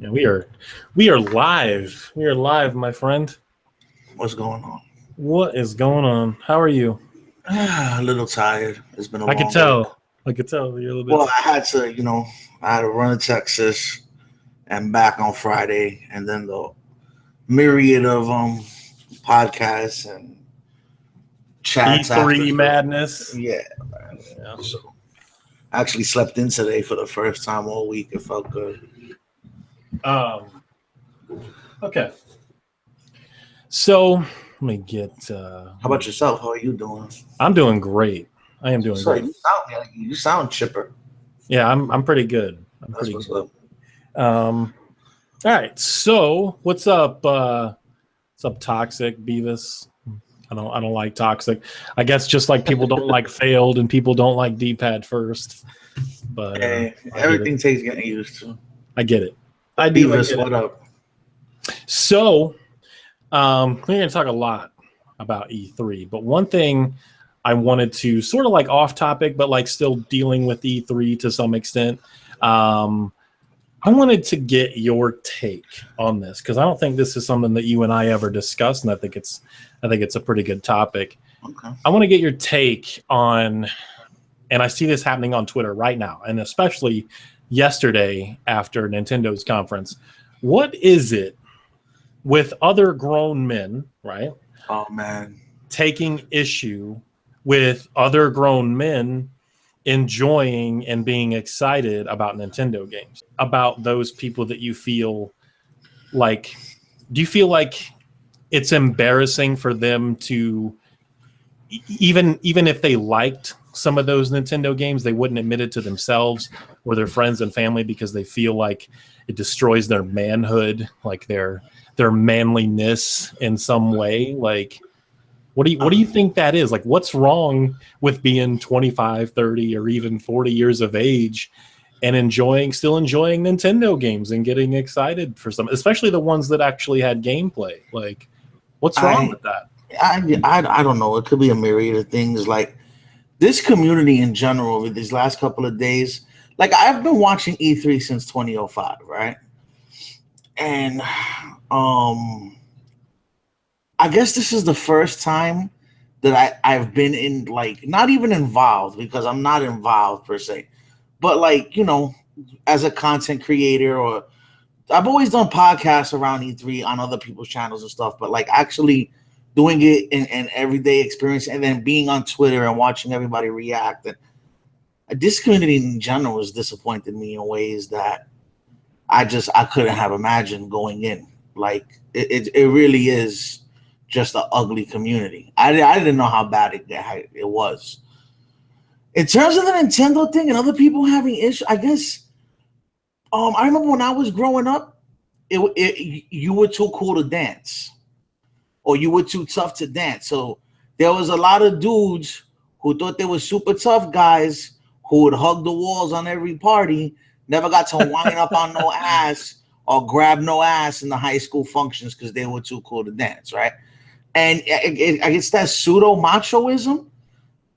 Yeah, we are live. We are live, my friend. What's going on? What is going on? How are you? A little tired. It's been a long I could tell. I could tell you're a little bit. Well, I had to run to Texas and back on Friday, and then the myriad of podcasts and chats after. E3 madness. Yeah. So I actually slept in today for the first time all week. It felt good. Okay. So let me get. How about yourself? How are you doing? I'm doing great. I am doing great. You sound chipper. Yeah, I'm pretty good. I'm That's pretty good. All right. So what's up? What's up, Toxic Beavis? I don't like Toxic. I guess just like people don't like Failed and people don't like D-pad first. But hey, everything takes getting used to. I get it. I do. Beavis, what up? So we're going to talk a lot about E3, but one thing I wanted to sort of like off topic, but like still dealing with E3 to some extent. I wanted to get your take on this because I don't think this is something that you and I ever discussed, and I think it's a pretty good topic. Okay. I want to get your take on, and I see this happening on Twitter right now, and especially yesterday after Nintendo's conference. What is it with other grown men, right? Oh man, taking issue with other grown men enjoying and being excited about Nintendo games, about those people that you feel like, do you feel like it's embarrassing for them to, even if they liked some of those Nintendo games, they wouldn't admit it to themselves or their friends and family because they feel like it destroys their manhood, like their manliness in some way? Like, what do you think that is? Like, what's wrong with being 25, 30, or even 40 years of age and still enjoying Nintendo games and getting excited for some, especially the ones that actually had gameplay? Like, what's wrong with that? I don't know. It could be a myriad of things. Like this community in general over these last couple of days. Like I've been watching E3 since 2005, right? And I guess this is the first time that I've been in, like, not even involved because I'm not involved per se, but like, as a content creator, or I've always done podcasts around E3 on other people's channels and stuff, but like actually doing it in everyday experience and then being on Twitter and watching everybody react. And this community in general has disappointed me in ways that I couldn't have imagined going in. Like it really is just an ugly community. I didn't know how bad it was. In terms of the Nintendo thing and other people having issues, I guess I remember when I was growing up, you were too cool to dance, or you were too tough to dance. So there was a lot of dudes who thought they were super tough guys who would hug the walls on every party, never got to wind up on no ass or grab no ass in the high school functions because they were too cool to dance, right? And I guess that pseudo machoism.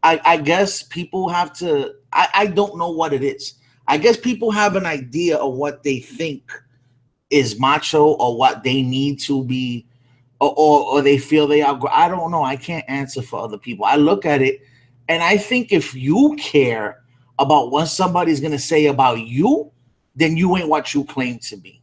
I guess people have to. I don't know what it is. I guess people have an idea of what they think is macho or what they need to be, or they feel they are. I don't know. I can't answer for other people. I look at it, and I think if you care about what somebody's gonna say about you, then you ain't what you claim to be.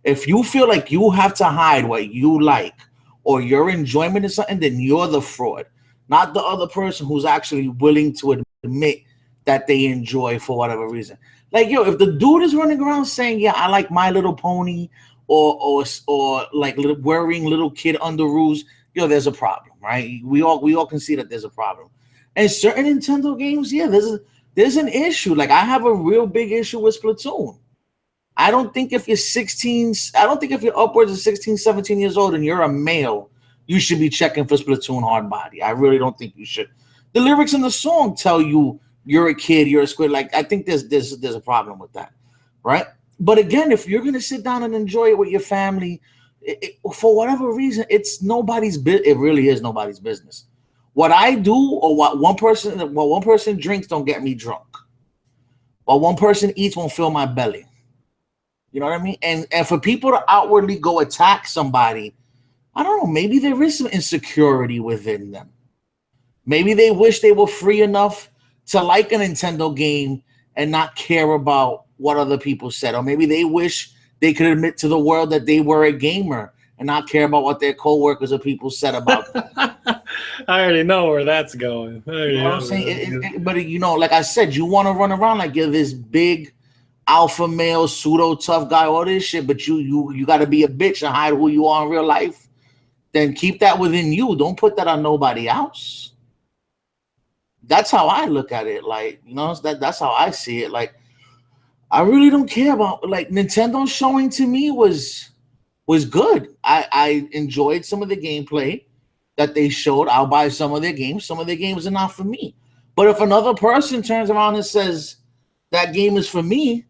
If you feel like you have to hide what you like or your enjoyment is something, then you're the fraud, not the other person who's actually willing to admit that they enjoy for whatever reason. Like, if the dude is running around saying, yeah, I like My Little Pony or like wearing little kid underoos, there's a problem, right? We all can see that there's a problem. And certain Nintendo games, yeah, there's an issue. Like I have a real big issue with Splatoon. I don't think if you're 16, I don't think if you're upwards of 16, 17 years old and you're a male, you should be checking for Splatoon hard body. I really don't think you should. The lyrics in the song tell you you're a kid, you're a squid. Like I think there's a problem with that, right? But again, if you're gonna sit down and enjoy it with your family, for whatever reason, it's nobody's business. It really is nobody's business. What I do or what one person drinks don't get me drunk. What one person eats won't fill my belly. You know what I mean? And for people to outwardly go attack somebody, I don't know, maybe there is some insecurity within them. Maybe they wish they were free enough to like a Nintendo game and not care about what other people said. Or maybe they wish they could admit to the world that they were a gamer and not care about what their coworkers or people said about them. I already know where that's going. You know what I'm saying? But like I said, you want to run around like you're this big alpha male, pseudo tough guy, all this shit, but you got to be a bitch and hide who you are in real life. Then keep that within you. Don't put that on nobody else. That's how I look at it. Like, that's how I see it. Like, I really don't care about, like, Nintendo showing to me was good. I enjoyed some of the gameplay that they showed. I'll buy some of their games. Some of their games are not for me. But if another person turns around and says that game is for me,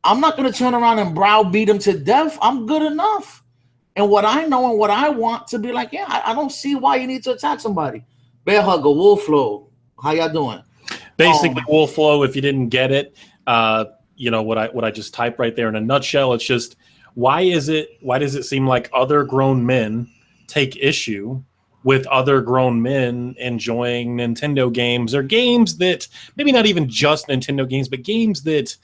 I'm not going to turn around and browbeat them to death. I'm good enough. And what I know and what I want to be like, yeah, I don't see why you need to attack somebody. Bear Hugger, Wolflow, how y'all doing? Basically, Wolflow, if you didn't get it, what I just typed right there in a nutshell, it's just why does it seem like other grown men take issue with other grown men enjoying Nintendo games, or games that maybe not even just Nintendo games, but games that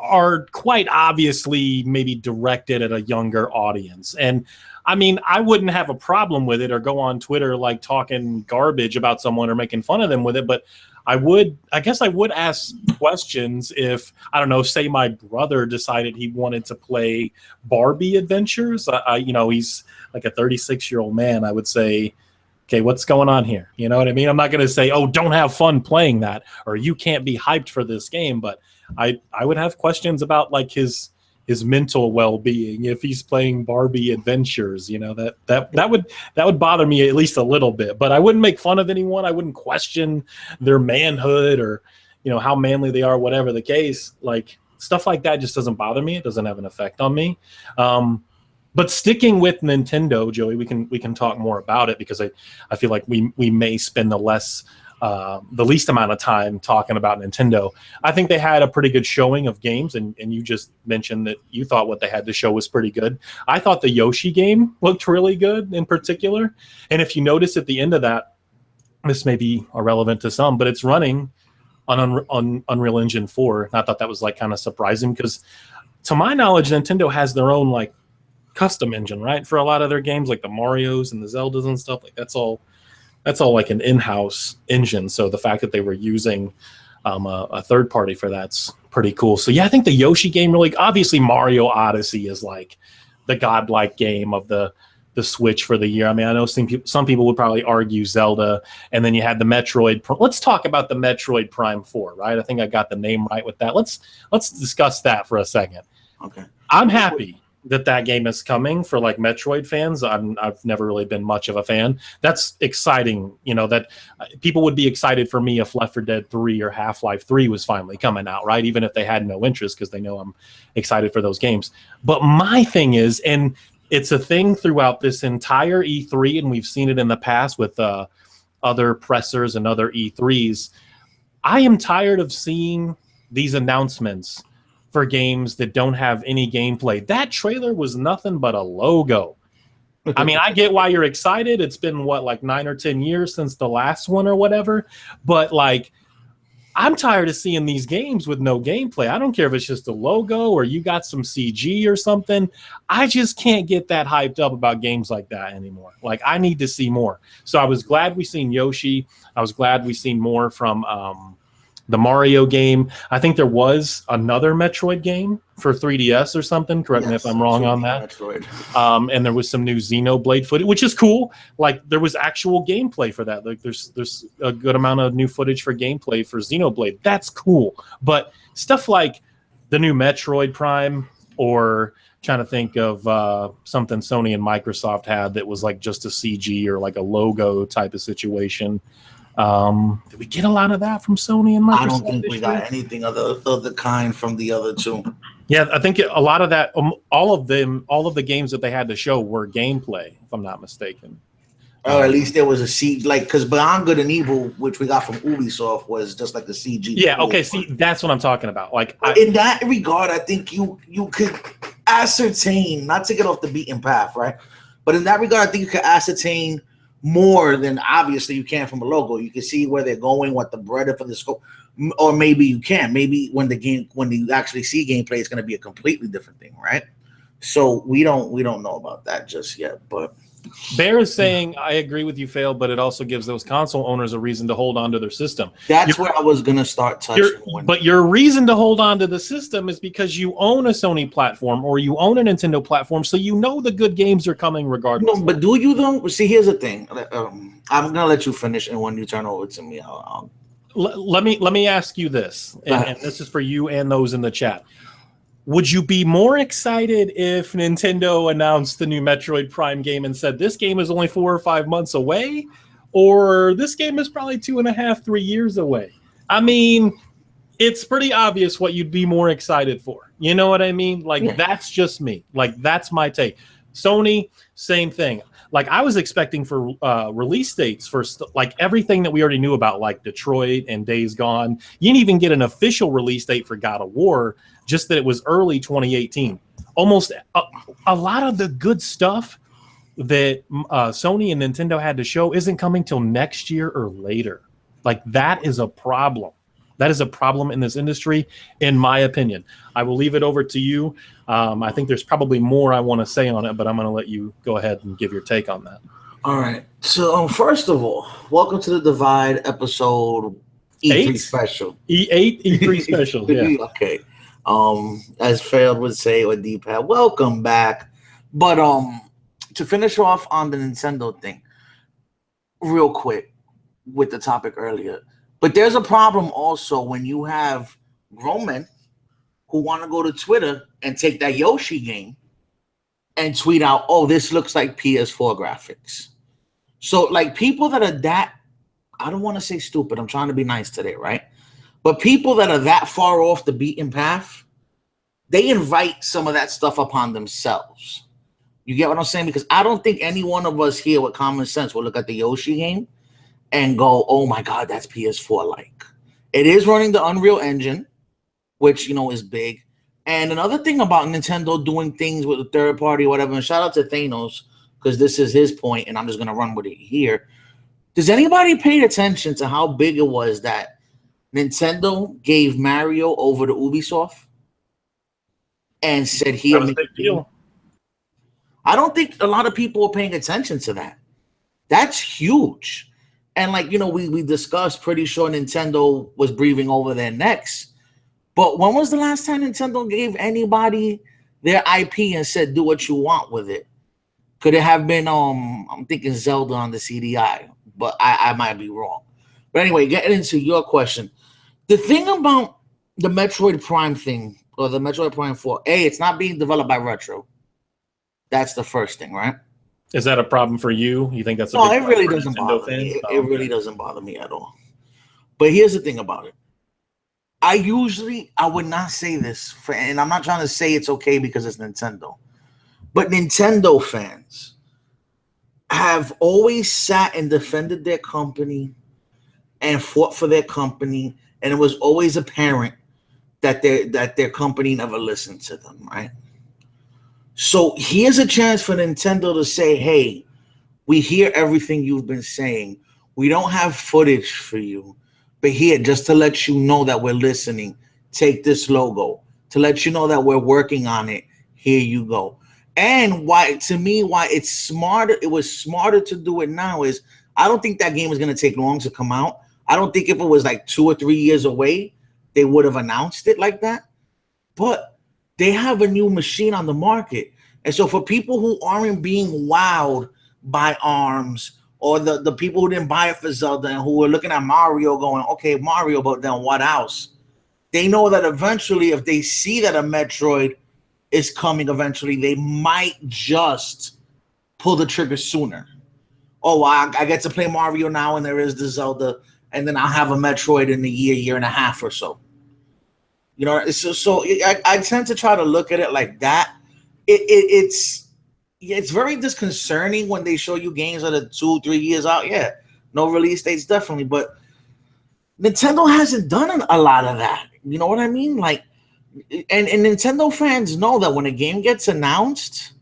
are quite obviously maybe directed at a younger audience. And I mean, I wouldn't have a problem with it or go on Twitter like talking garbage about someone or making fun of them with it, but I guess I would ask questions if, I don't know, say my brother decided he wanted to play Barbie Adventures. He's like a 36-year-old man. I would say, okay, what's going on here? You know what I mean? I'm not going to say, oh, don't have fun playing that, or you can't be hyped for this game. But I would have questions about like his mental well-being if he's playing Barbie Adventures. That would bother me at least a little bit. But I wouldn't make fun of anyone. I wouldn't question their manhood or how manly they are, whatever the case. Like, stuff like that just doesn't bother me. It doesn't have an effect on me. But sticking with Nintendo, Joey, we can talk more about it, because I feel like we may spend the least amount of time talking about Nintendo. I think they had a pretty good showing of games, and you just mentioned that you thought what they had to show was pretty good. I thought the Yoshi game looked really good in particular. And if you notice at the end of that, this may be irrelevant to some, but it's running on Unreal Engine 4. And I thought that was like kind of surprising, because to my knowledge, Nintendo has their own like custom engine, right? For a lot of their games, like the Marios and the Zeldas and stuff, like that's all like an in-house engine. So the fact that they were using a third party for that's pretty cool. So yeah, I think the Yoshi game really, obviously Mario Odyssey is like the godlike game of the Switch for the year. I mean, I know some people would probably argue Zelda, and then you had the Metroid. Let's talk about the Metroid Prime 4, right? I think I got the name right with that. Let's discuss that for a second. Okay. I'm happy that game is coming for like Metroid fans. I've never really been much of a fan. That's exciting, that people would be excited for me if Left 4 Dead 3 or Half-Life 3 was finally coming out, right? Even if they had no interest, because they know I'm excited for those games. But my thing is, and it's a thing throughout this entire E3, and we've seen it in the past with other pressers and other E3s, I am tired of seeing these announcements for games that don't have any gameplay. That trailer was nothing but a logo. I mean, I get why you're excited. It's been, like 9 or 10 years since the last one or whatever. But, like, I'm tired of seeing these games with no gameplay. I don't care if it's just a logo or you got some CG or something. I just can't get that hyped up about games like that anymore. Like, I need to see more. So I was glad we seen Yoshi. I was glad we seen more from the Mario game. I think there was another Metroid game for 3DS or something. Correct me if I'm wrong on that. Metroid. And there was some new Xenoblade footage, which is cool. Like, there was actual gameplay for that. Like, there's a good amount of new footage for gameplay for Xenoblade. That's cool. But stuff like the new Metroid Prime, or trying to think of something Sony and Microsoft had that was like just a CG or like a logo type of situation. Did we get a lot of that from Sony and Microsoft? I don't think we got anything of the kind from the other two. Yeah, I think a lot of that, all of the games that they had to show were gameplay, if I'm not mistaken. Or at least there was a CG, like, because Beyond Good and Evil, which we got from Ubisoft, was just like a CG. Yeah, okay, see, that's what I'm talking about. Like, in that regard, I think you could ascertain, not to get off the beaten path, right? But in that regard, I think you could ascertain more than obviously you can from a logo. You can see where they're going, what the breadth for the scope, or maybe you can. Maybe when you actually see gameplay, it's going to be a completely different thing, right? So we don't know about that just yet, but. Bear is saying, I agree with you, Fail, but it also gives those console owners a reason to hold on to their system. That's where I was going to start touching. But your reason to hold on to the system is because you own a Sony platform or you own a Nintendo platform, so you know the good games are coming regardless. No, but do you though? See, here's the thing. I'm going to let you finish, and when you turn over to me, let me ask you this, and this is for you and those in the chat. Would you be more excited if Nintendo announced the new Metroid Prime game and said this game is only 4 or 5 months away, or this game is probably 2.5, 3 years away? I mean, it's pretty obvious what you'd be more excited for. You know what I mean? Like, That's just me. Like, that's my take. Sony, same thing. Like, I was expecting for release dates for like everything that we already knew about, like Detroit and Days Gone. You didn't even get an official release date for God of War, just that it was early 2018. Almost a lot of the good stuff that Sony and Nintendo had to show isn't coming till next year or later. Like, that is a problem. That is a problem in this industry, in my opinion. I will leave it over to you. I think there's probably more I want to say on it, but I'm going to let you go ahead and give your take on that. All right. So, first of all, welcome to the Divide episode E3 special. E8 E3 special. Yeah. Okay. As Failed would say, or D-Pad, welcome back. But to finish off on the Nintendo thing, real quick with the topic earlier. But there's a problem also when you have grown men who want to go to Twitter and take that Yoshi game and tweet out, oh, this looks like PS4 graphics. So, like, people that are that, I don't want to say stupid, I'm trying to be nice today, right? But people that are that far off the beaten path, they invite some of that stuff upon themselves. You get what I'm saying? Because I don't think any one of us here with common sense will look at the Yoshi game and go, oh my God, that's PS4-like. It is running the Unreal Engine, which, you know, is big. And another thing about Nintendo doing things with a third party or whatever, and shout out to Thanos, because this is his point, and I'm just going to run with it here. Does anybody pay attention to how big it was that Nintendo gave Mario over to Ubisoft and said he was a big deal? I don't think a lot of people are paying attention to that. That's huge. And like, you know, we discussed, pretty sure Nintendo was breathing over their necks. But when was the last time Nintendo gave anybody their IP and said, do what you want with it? Could it have been, I'm thinking Zelda on the CDI, but I might be wrong. But anyway, getting into your question. The thing about the Metroid Prime thing, or the Metroid Prime 4, it's not being developed by Retro. That's the first thing, right? Is that a problem for you? You think that's a no? Big It really doesn't bother me. It really doesn't bother me at all. But here's the thing about it. I would not say this, and I'm not trying to say it's okay because it's Nintendo, but Nintendo fans have always sat and defended their company and fought for their company, and it was always apparent that their company never listened to them, right? So here's a chance for Nintendo to say, hey, we hear everything you've been saying. We don't have footage for you, but here, just to let you know that we're listening, take this logo. To let you know that we're working on it, here you go. And why it's smarter, it was smarter to do it now is, I don't think that game is going to take long to come out. I don't think if it was like 2 or 3 years away, they would have announced it like that. But they have a new machine on the market. And so for people who aren't being wowed by ARMS, or the people who didn't buy it for Zelda and who were looking at Mario going, okay, Mario, but then what else? They know that eventually if they see that a Metroid is coming eventually, they might just pull the trigger sooner. Oh, I get to play Mario now and there is the Zelda, and then I'll have a Metroid in a year and a half or so. You know, I tend to try to look at it like that. It's Yeah, it's very disconcerting when they show you games that are 2, 3 years out. Yeah, no release dates, definitely, but Nintendo hasn't done a lot of that. You know what I mean? Like, and Nintendo fans know that when a game gets announced,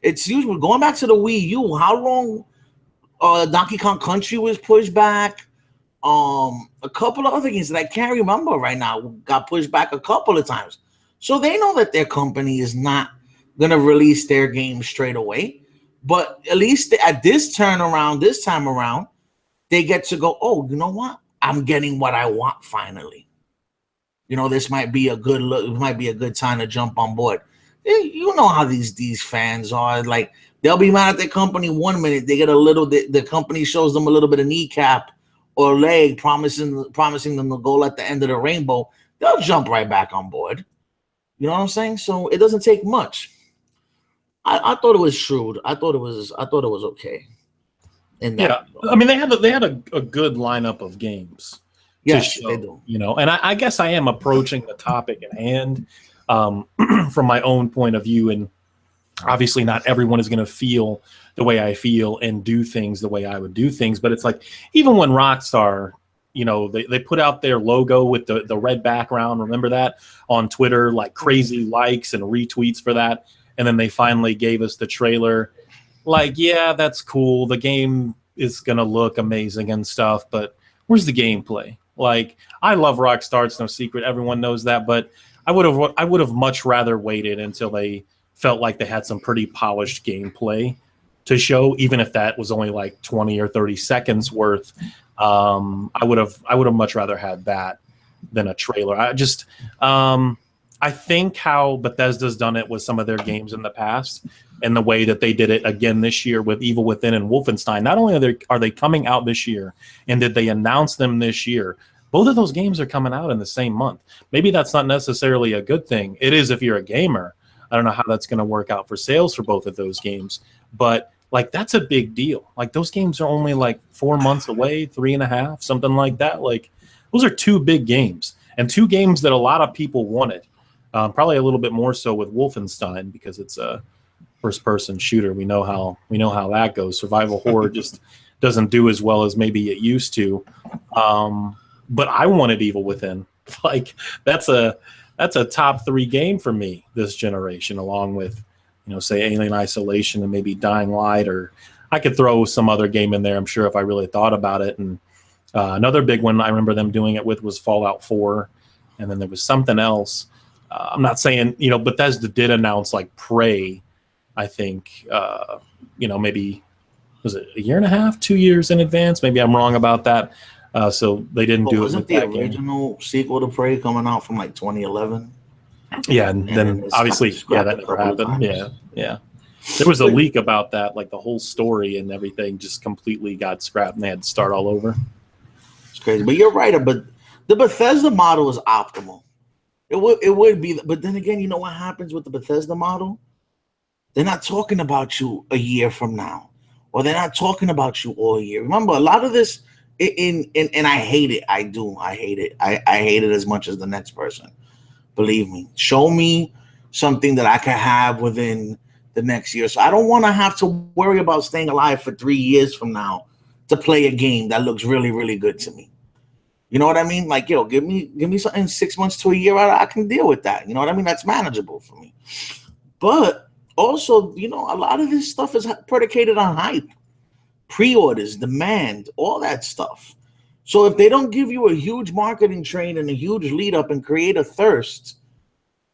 it's usually going back to the Wii U. How long Donkey Kong Country was pushed back? A couple of other games that I can't remember right now got pushed back a couple of times. So they know that their company is not gonna release their game straight away. But at least at this time around, they get to go, oh, you know what? I'm getting what I want finally. You know, this might be a good look. It might be a good time to jump on board. You know how these fans are. Like, they'll be mad at their company 1 minute. They get a little. The company shows them a little bit of kneecap or leg, promising them the goal at the end of the rainbow. They'll jump right back on board. You know what I'm saying? So it doesn't take much. I thought it was shrewd. I thought it was okay. Yeah, I mean, they had a good lineup of games. Yes, they do. You know, and I guess I am approaching the topic at hand from my own point of view, and obviously not everyone is going to feel the way I feel and do things the way I would do things. But it's like, even when Rockstar, you know, they put out their logo with the red background. Remember that on Twitter, like crazy likes and retweets for that. And then they finally gave us the trailer. Like, yeah, that's cool. The game is going to look amazing and stuff, but where's the gameplay? Like, I love Rockstar, it's no secret. Everyone knows that, but I would have much rather waited until they felt like they had some pretty polished gameplay to show, even if that was only like 20 or 30 seconds worth. I would have much rather had that than a trailer. I think how Bethesda's done it with some of their games in the past, and the way that they did it again this year with Evil Within and Wolfenstein. Not only are they coming out this year, and did they announce them this year, both of those games are coming out in the same month. Maybe that's not necessarily a good thing. It is if you're a gamer. I don't know how that's going to work out for sales for both of those games, but like, that's a big deal. Like, those games are only like 4 months away, 3.5, something like that. Like, those are two big games, and two games that a lot of people wanted. Probably a little bit more so with Wolfenstein, because it's a first-person shooter. We know how that goes. Survival horror just doesn't do as well as maybe it used to. But I wanted Evil Within. Like, that's a top 3 game for me this generation, along with, you know, say Alien Isolation and maybe Dying Light, or I could throw some other game in there, I'm sure, if I really thought about it. And another big one I remember them doing it with was Fallout 4, and then there was something else. I'm not saying, you know, Bethesda did announce like Prey, I think, you know, maybe, was it a year and a half, 2 years in advance? Maybe I'm wrong about that. So they didn't do it with the original sequel to Prey coming out from like 2011? Yeah, and then obviously, yeah, that never happened. Yeah. There was a leak about that, like the whole story and everything just completely got scrapped, and they had to start all over. It's crazy, but you're right. But the Bethesda model is optimal. It would be, but then again, you know what happens with the Bethesda model? They're not talking about you a year from now, or they're not talking about you all year. Remember, a lot of this, and I hate it. I do. I hate it. I hate it as much as the next person. Believe me. Show me something that I can have within the next year. So I don't want to have to worry about staying alive for 3 years from now to play a game that looks really, really good to me. You know what I mean? Like, yo, give me something 6 months to a year. I can deal with that. You know what I mean? That's manageable for me. But also, you know, a lot of this stuff is predicated on hype, pre-orders, demand, all that stuff. So if they don't give you a huge marketing train and a huge lead up and create a thirst,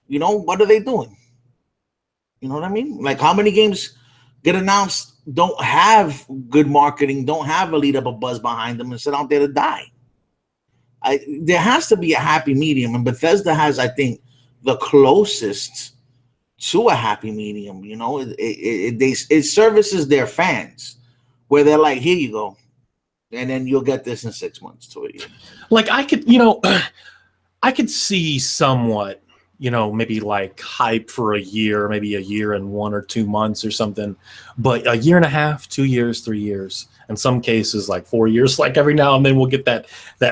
you know, what are they doing? You know what I mean? Like, how many games get announced, don't have good marketing, don't have a lead up, a buzz behind them, and sit out there to die? There has to be a happy medium, and Bethesda has, I think, the closest to a happy medium. You know, it services their fans, where they're like, here you go, and then you'll get this in 6 months to a year. Like, I could see somewhat, you know, maybe like hype for a year, maybe a year and 1 or 2 months or something, but a year and a half, 2 years, 3 years, in some cases like 4 years. Like, every now and then we'll get that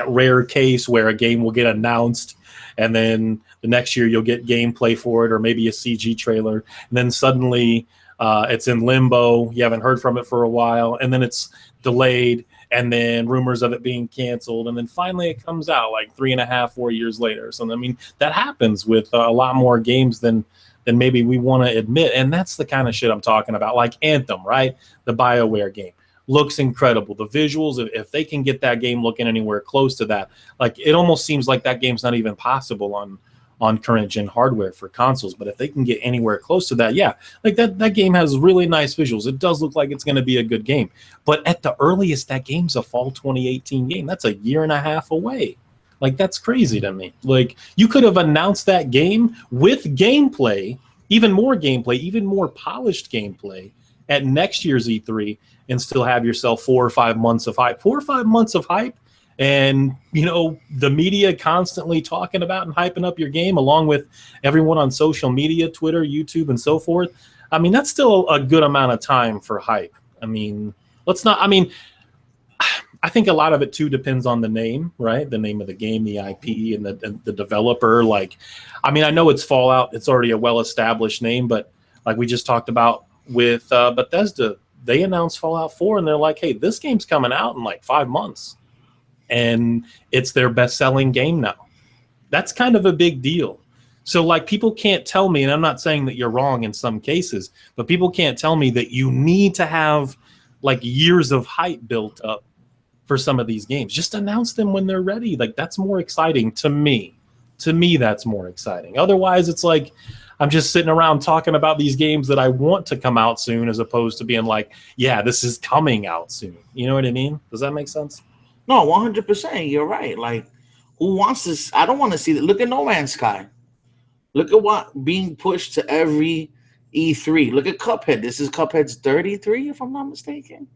rare case where a game will get announced and then the next year you'll get gameplay for it or maybe a CG trailer, and then suddenly it's in limbo. You haven't heard from it for a while, and then it's delayed, and then rumors of it being canceled, and then finally it comes out like 3.5-4 years later. So I mean, that happens with a lot more games than maybe we want to admit, and that's the kind of shit I'm talking about. Like Anthem, right? The BioWare game looks incredible. The visuals, if they can get that game looking anywhere close to that, like it almost seems like that game's not even possible on current gen hardware for consoles. But if they can get anywhere close to that, yeah, like that game has really nice visuals. It does look like it's going to be a good game. But at the earliest, that game's a fall 2018 game. That's 1.5 years away. Like, that's crazy to me. Like, you could have announced that game with gameplay, even more polished gameplay at next year's E3 and still have yourself 4 or 5 months of hype. 4 or 5 months of hype, and, you know, the media constantly talking about and hyping up your game along with everyone on social media, Twitter, YouTube, and so forth. I mean, that's still a good amount of time for hype. I mean, I think a lot of it too depends on the name, right? The name of the game, the IP, and the developer. Like, I mean, I know it's Fallout; it's already a well-established name, but like we just talked about with Bethesda, they announced Fallout 4, and they're like, "Hey, this game's coming out in like 5 months, and it's their best-selling game now." That's kind of a big deal. So, like, people can't tell me, and I'm not saying that you're wrong in some cases, but people can't tell me that you need to have like years of hype built up for some of these games. Just announce them when they're ready. Like, that's more exciting to me. To me, that's more exciting. Otherwise, it's like I'm just sitting around talking about these games that I want to come out soon, as opposed to being like, yeah, this is coming out soon. You know what I mean? Does that make sense? No, 100%. You're right. Like, who wants this? I don't want to see that. Look at No Man's Sky. Look at what being pushed to every E3. Look at Cuphead. This is Cuphead's 33, if I'm not mistaken.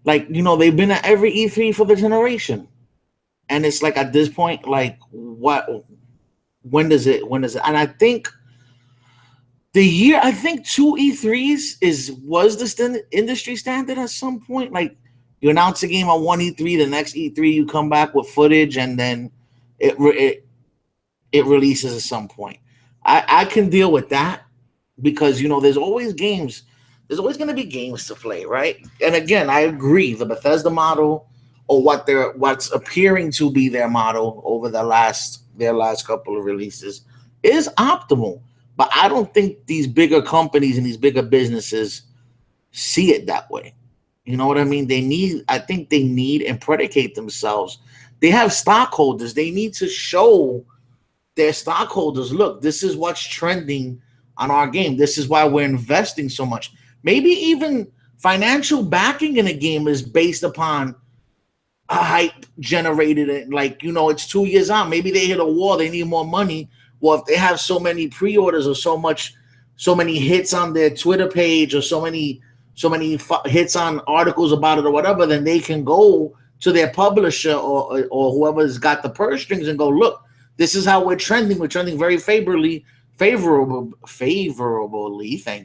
Like, you know, they've been at every E3 for the generation. And it's like, at this point, like, when does it? And I think two E3s was the industry standard at some point. Like, you announce a game on one E3, the next E3 you come back with footage, and then it releases at some point. I can deal with that because, you know, there's always games. There's always going to be games to play, right? And again, I agree. The Bethesda model, or what's appearing to be their model over their last couple of releases, is optimal. But I don't think these bigger companies and these bigger businesses see it that way. You know what I mean? I think they need and predicate themselves. They have stockholders. They need to show their stockholders, look, this is what's trending on our game. This is why we're investing so much. Maybe even financial backing in a game is based upon a hype generated. Like, you know, it's 2 years out. Maybe they hit a wall. They need more money. Well, if they have so many pre-orders or so many hits on their Twitter page, or so many hits on articles about it or whatever, then they can go to their publisher or whoever's got the purse strings and go, look, this is how we're trending. We're trending very favorably. Thank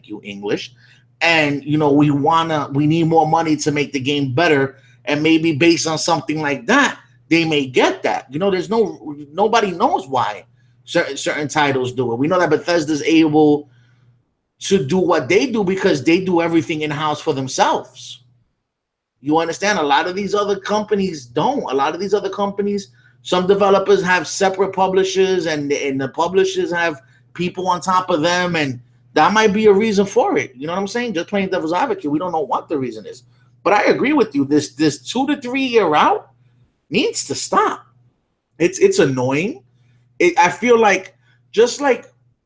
you, English. And, you know, we need more money to make the game better. And maybe based on something like that, they may get that. You know, nobody knows why certain titles do it. We know that Bethesda's able to do what they do because they do everything in-house for themselves. You understand? A lot of these other companies don't. A lot of these other companies, some developers have separate publishers, and the publishers have people on top of them, and that might be a reason for it. You know what I'm saying? Just playing devil's advocate. We don't know what the reason is. But I agree with you. This 2 to 3 year route needs to stop. It's annoying. I feel like, just like,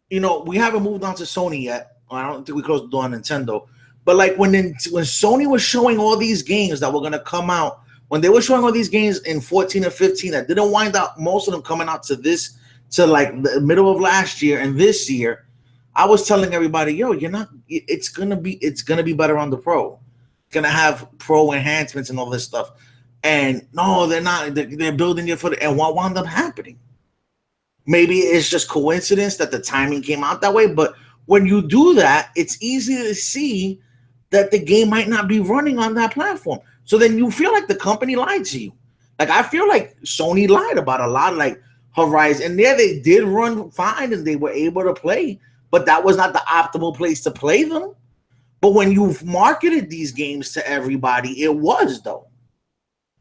you know, we haven't moved on to Sony yet. I don't think we closed the door on Nintendo. But like when Sony was showing all these games that were going to come out, when they were showing all these games in 14 and 15 that didn't wind up, most of them coming out to like the middle of last year and this year, I was telling everybody, yo, it's gonna be better on the Pro. It's gonna have Pro enhancements and all this stuff. And no, they're not. They're building it for and what wound up happening? Maybe it's just coincidence that the timing came out that way. But when you do that, it's easy to see that the game might not be running on that platform. So then you feel like the company lied to you. Like, I feel like Sony lied about a lot. Like, Horizon. And there they did run fine and they were able to play, but that was not the optimal place to play them. But when you've marketed these games to everybody, it was though.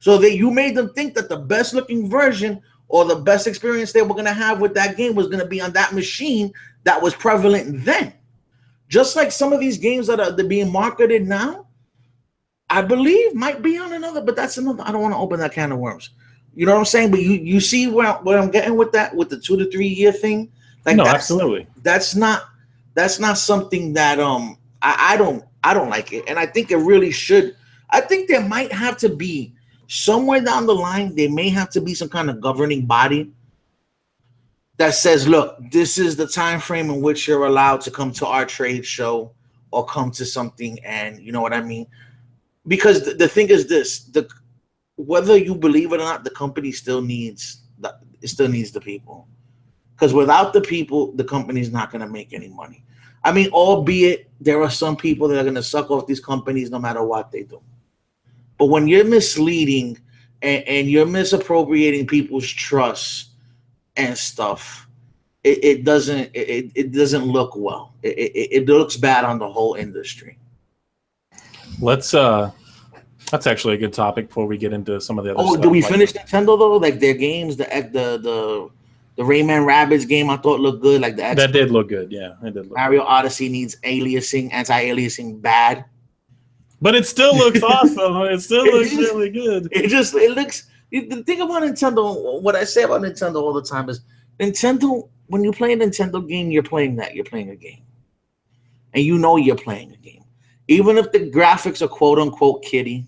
So that you made them think that the best looking version or the best experience they were going to have with that game was going to be on that machine that was prevalent then. Just like some of these games that are being marketed now, I believe might be on another, but that's another. I don't want to open that can of worms. You know what I'm saying? But you see where I'm getting with that, with the 2 to 3 year thing. Like no, absolutely. That's not something that I don't like it, and I think it really should. I think there might have to be somewhere down the line. There may have to be some kind of governing body that says, look, this is the time frame in which you're allowed to come to our trade show or come to something, and you know what I mean? Because the thing is this, whether you believe it or not, the company still needs the people. Because without the people, the company's not going to make any money. I mean, albeit there are some people that are going to suck off these companies no matter what they do. But when you're misleading and you're misappropriating people's trust and stuff, it doesn't look well. It looks bad on the whole industry. That's actually a good topic before we get into some of the other stuff. Do we finish Nintendo though? Like their games, the Rayman Rabbids game, I thought looked good. Like that did look good. Yeah, it did. Mario Odyssey needs anti-aliasing bad. But it still looks awesome. It still looks really good. It looks. The thing about Nintendo, what I say about Nintendo all the time is, Nintendo. When you play a Nintendo game, you're playing that. You're playing a game, and you know you're playing a game, even if the graphics are quote unquote kiddie.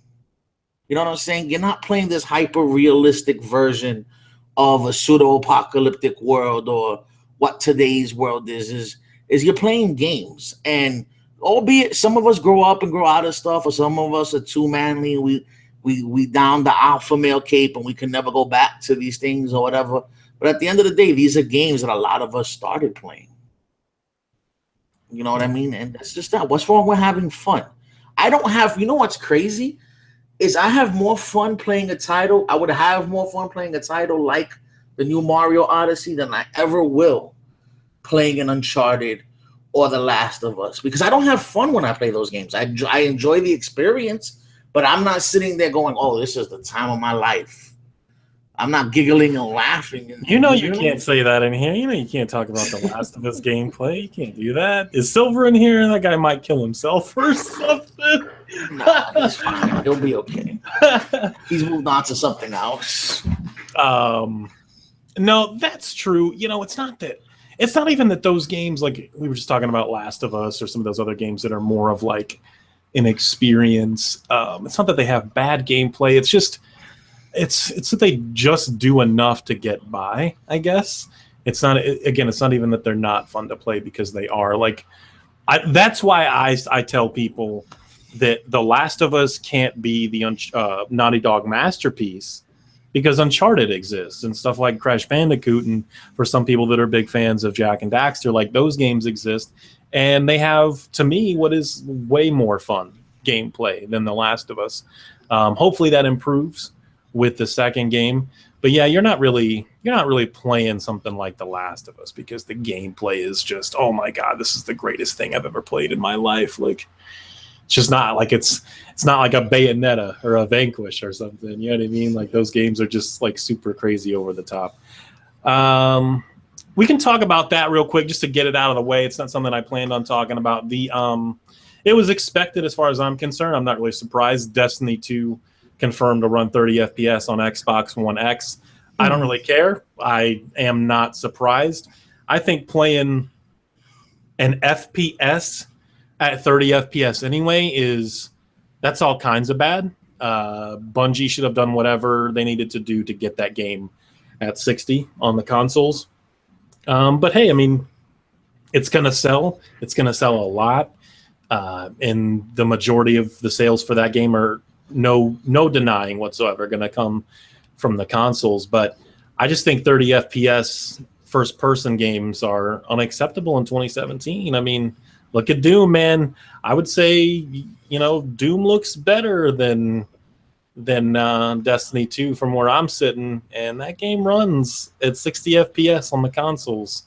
You know what I'm saying? You're not playing this hyper realistic version of a pseudo apocalyptic world or what today's world is you're playing games. And albeit some of us grow up and grow out of stuff, or some of us are too manly, we down the alpha male cape and we can never go back to these things or whatever. But at the end of the day, these are games that a lot of us started playing. You know what I mean? And that's just that. What's wrong with having fun? You know what's crazy? Is I have more fun playing a title. I would have more fun playing a title like the new Mario Odyssey than I ever will playing an Uncharted or The Last of Us, because I don't have fun when I play those games. I enjoy the experience, but I'm not sitting there going, "Oh, this is the time of my life." I'm not giggling and laughing. You can't say that in here. You know you can't talk about The Last of Us gameplay. You can't do that. Is Silver in here? That guy might kill himself or something. Nah, he's fine. He'll be okay. He's moved on to something else. No, that's true. You know, it's not even that those games, like we were just talking about Last of Us or some of those other games that are more of like an experience. It's not that they have bad gameplay. It's just it's that they just do enough to get by, I guess. It's not even that they're not fun to play, because they are. Like that's why I tell people that The Last of Us can't be the Naughty Dog masterpiece, because Uncharted exists and stuff like Crash Bandicoot, and for some people that are big fans of Jak and Daxter, like those games exist, and they have, to me, what is way more fun gameplay than The Last of Us. Hopefully that improves with the second game, but yeah, you're not really playing something like The Last of Us because the gameplay is just, oh my god, this is the greatest thing I've ever played in my life. Like, it's just not like it's not like a Bayonetta or a Vanquish or something. You know what I mean? Like those games are just like super crazy over the top. We can talk about that real quick just to get it out of the way. It's not something I planned on talking about. It was expected as far as I'm concerned. I'm not really surprised. Destiny 2 confirmed to run 30 FPS on Xbox One X. I don't really care. I am not surprised. I think playing an FPS at 30 FPS anyway that's all kinds of bad. Bungie should have done whatever they needed to do to get that game at 60 on the consoles. But hey, I mean, it's going to sell. It's going to sell a lot. And the majority of the sales for that game are no denying whatsoever going to come from the consoles. But I just think 30 FPS first person games are unacceptable in 2017. I mean, look at Doom, man. I would say, Doom looks better than than Destiny 2 from where I'm sitting, and that game runs at 60 FPS on the consoles.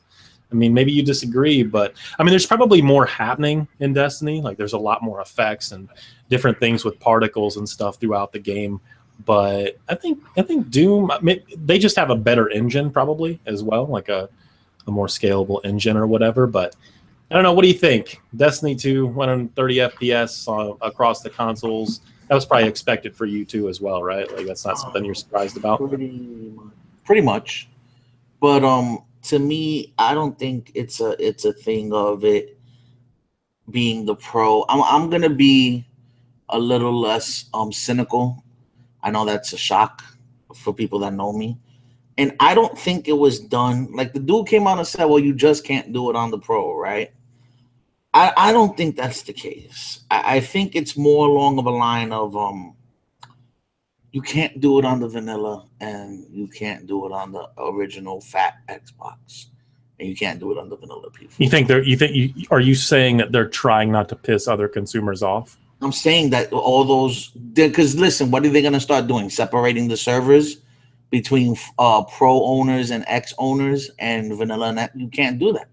I mean, maybe you disagree, but I mean, there's probably more happening in Destiny. Like, there's a lot more effects and different things with particles and stuff throughout the game. But I think Doom, they just have a better engine probably as well, like a more scalable engine or whatever. But I don't know. What do you think? Destiny 2 130 FPS across the consoles. That was probably expected for you too as well, right? Like, that's not something you're surprised about. Pretty much. But to me, I don't think it's a thing of it being the pro. I'm gonna be a little less cynical. I know that's a shock for people that know me. And I don't think it was done. Like, the dude came out and said, well, you just can't do it on the pro, right? I don't think that's the case. I think it's more along of a line of you can't do it on the vanilla, and you can't do it on the original fat Xbox, and you can't do it on the vanilla P4. Are you saying that they're trying not to piss other consumers off? I'm saying that all those, because listen, what are they going to start doing? Separating the servers between pro owners and X owners and vanilla, and you can't do that.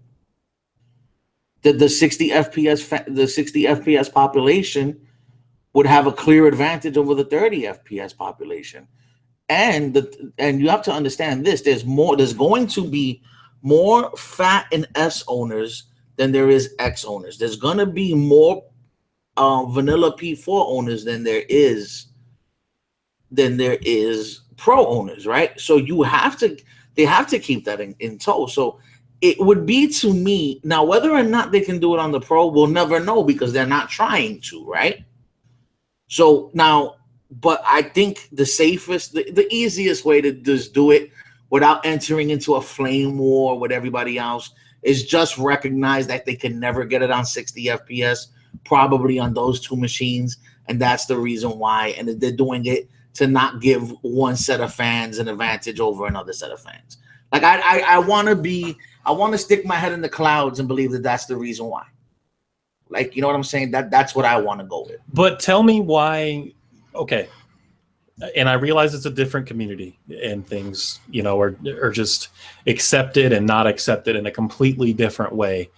The 60 FPS population would have a clear advantage over the 30 FPS population. And you have to understand this, there's going to be more fat and S owners than there is X owners. There's going to be more vanilla P4 owners than there is pro owners, right? So they have to keep that in tow. So it would be, to me, now whether or not they can do it on the pro, we'll never know because they're not trying to, right? So now, but I think the safest, the easiest way to just do it without entering into a flame war with everybody else is just recognize that they can never get it on 60 FPS, probably on those two machines, and that's the reason why. And they're doing it to not give one set of fans an advantage over another set of fans. Like, I want to stick my head in the clouds and believe that that's the reason why. Like, you know what I'm saying? That's what I want to go with. But tell me why. Okay. And I realize it's a different community and things, are just accepted and not accepted in a completely different way.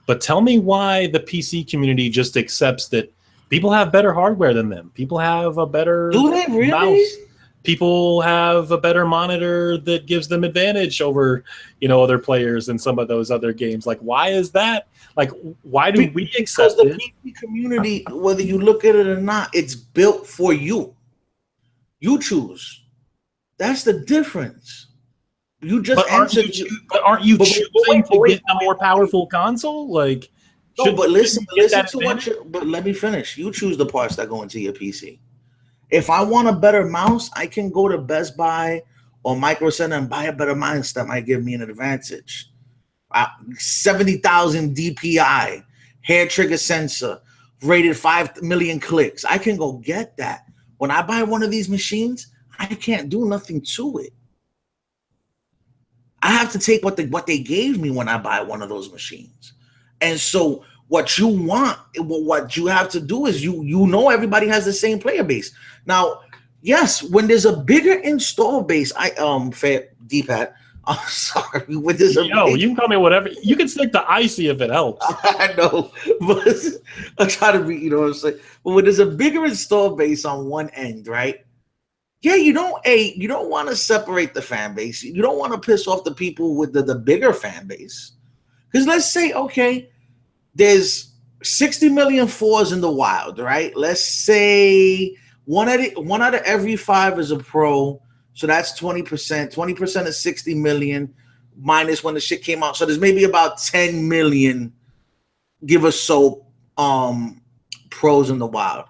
But tell me why the PC community just accepts that people have better hardware than them. People have a better mouse. People have a better monitor that gives them advantage over, other players in some of those other games. Like, why is that? Like, why do we accept it? Because the PC community, whether you look at it or not, it's built for you. You choose. That's the difference. You just answered. But aren't you choosing to get a more powerful console? Like, no, but listen to what you. But let me finish. You choose the parts that go into your PC. If I want a better mouse, I can go to Best Buy or Micro Center and buy a better mouse that might give me an advantage. 70,000 DPI, hair trigger sensor, rated 5 million clicks. I can go get that. When I buy one of these machines, I can't do nothing to it. I have to take what they gave me when I buy one of those machines. And so what you want, what you have to do is everybody has the same player base. Now, yes, when there's a bigger install base, D-pad. I'm sorry. When there's you can call me whatever. You can stick to icy if it helps. I know, but I try to be, what I'm saying. But when there's a bigger install base on one end, right? Yeah, you don't want to separate the fan base. You don't want to piss off the people with the bigger fan base. Because let's say, okay, there's 60 million 4s in the wild, right? Let's say one out of every 5 is a pro. So that's 20%. 20% is 60 million minus when the shit came out. So there's maybe about 10 million, give us so, pros in the wild.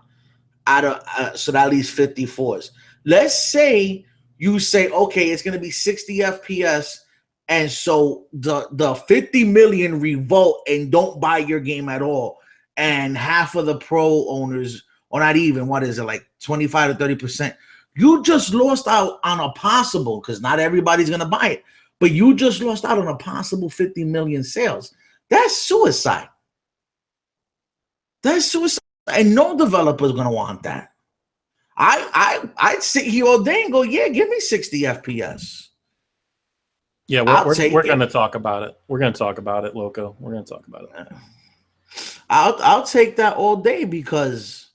So that leaves 54s. Let's say you say, okay, it's going to be 60 FPS. And so the 50 million revolt and don't buy your game at all. And half of the pro owners, or not even, what is it, like 25 to 30%. You just lost out on a possible, because not everybody's going to buy it, but you just lost out on a possible 50 million sales. That's suicide. That's suicide. And no developer is going to want that. I'd sit here all day and go, yeah, give me 60 FPS. Yeah, we're going to talk about it. We're going to talk about it, Loco. We're going to talk about it. I'll take that all day because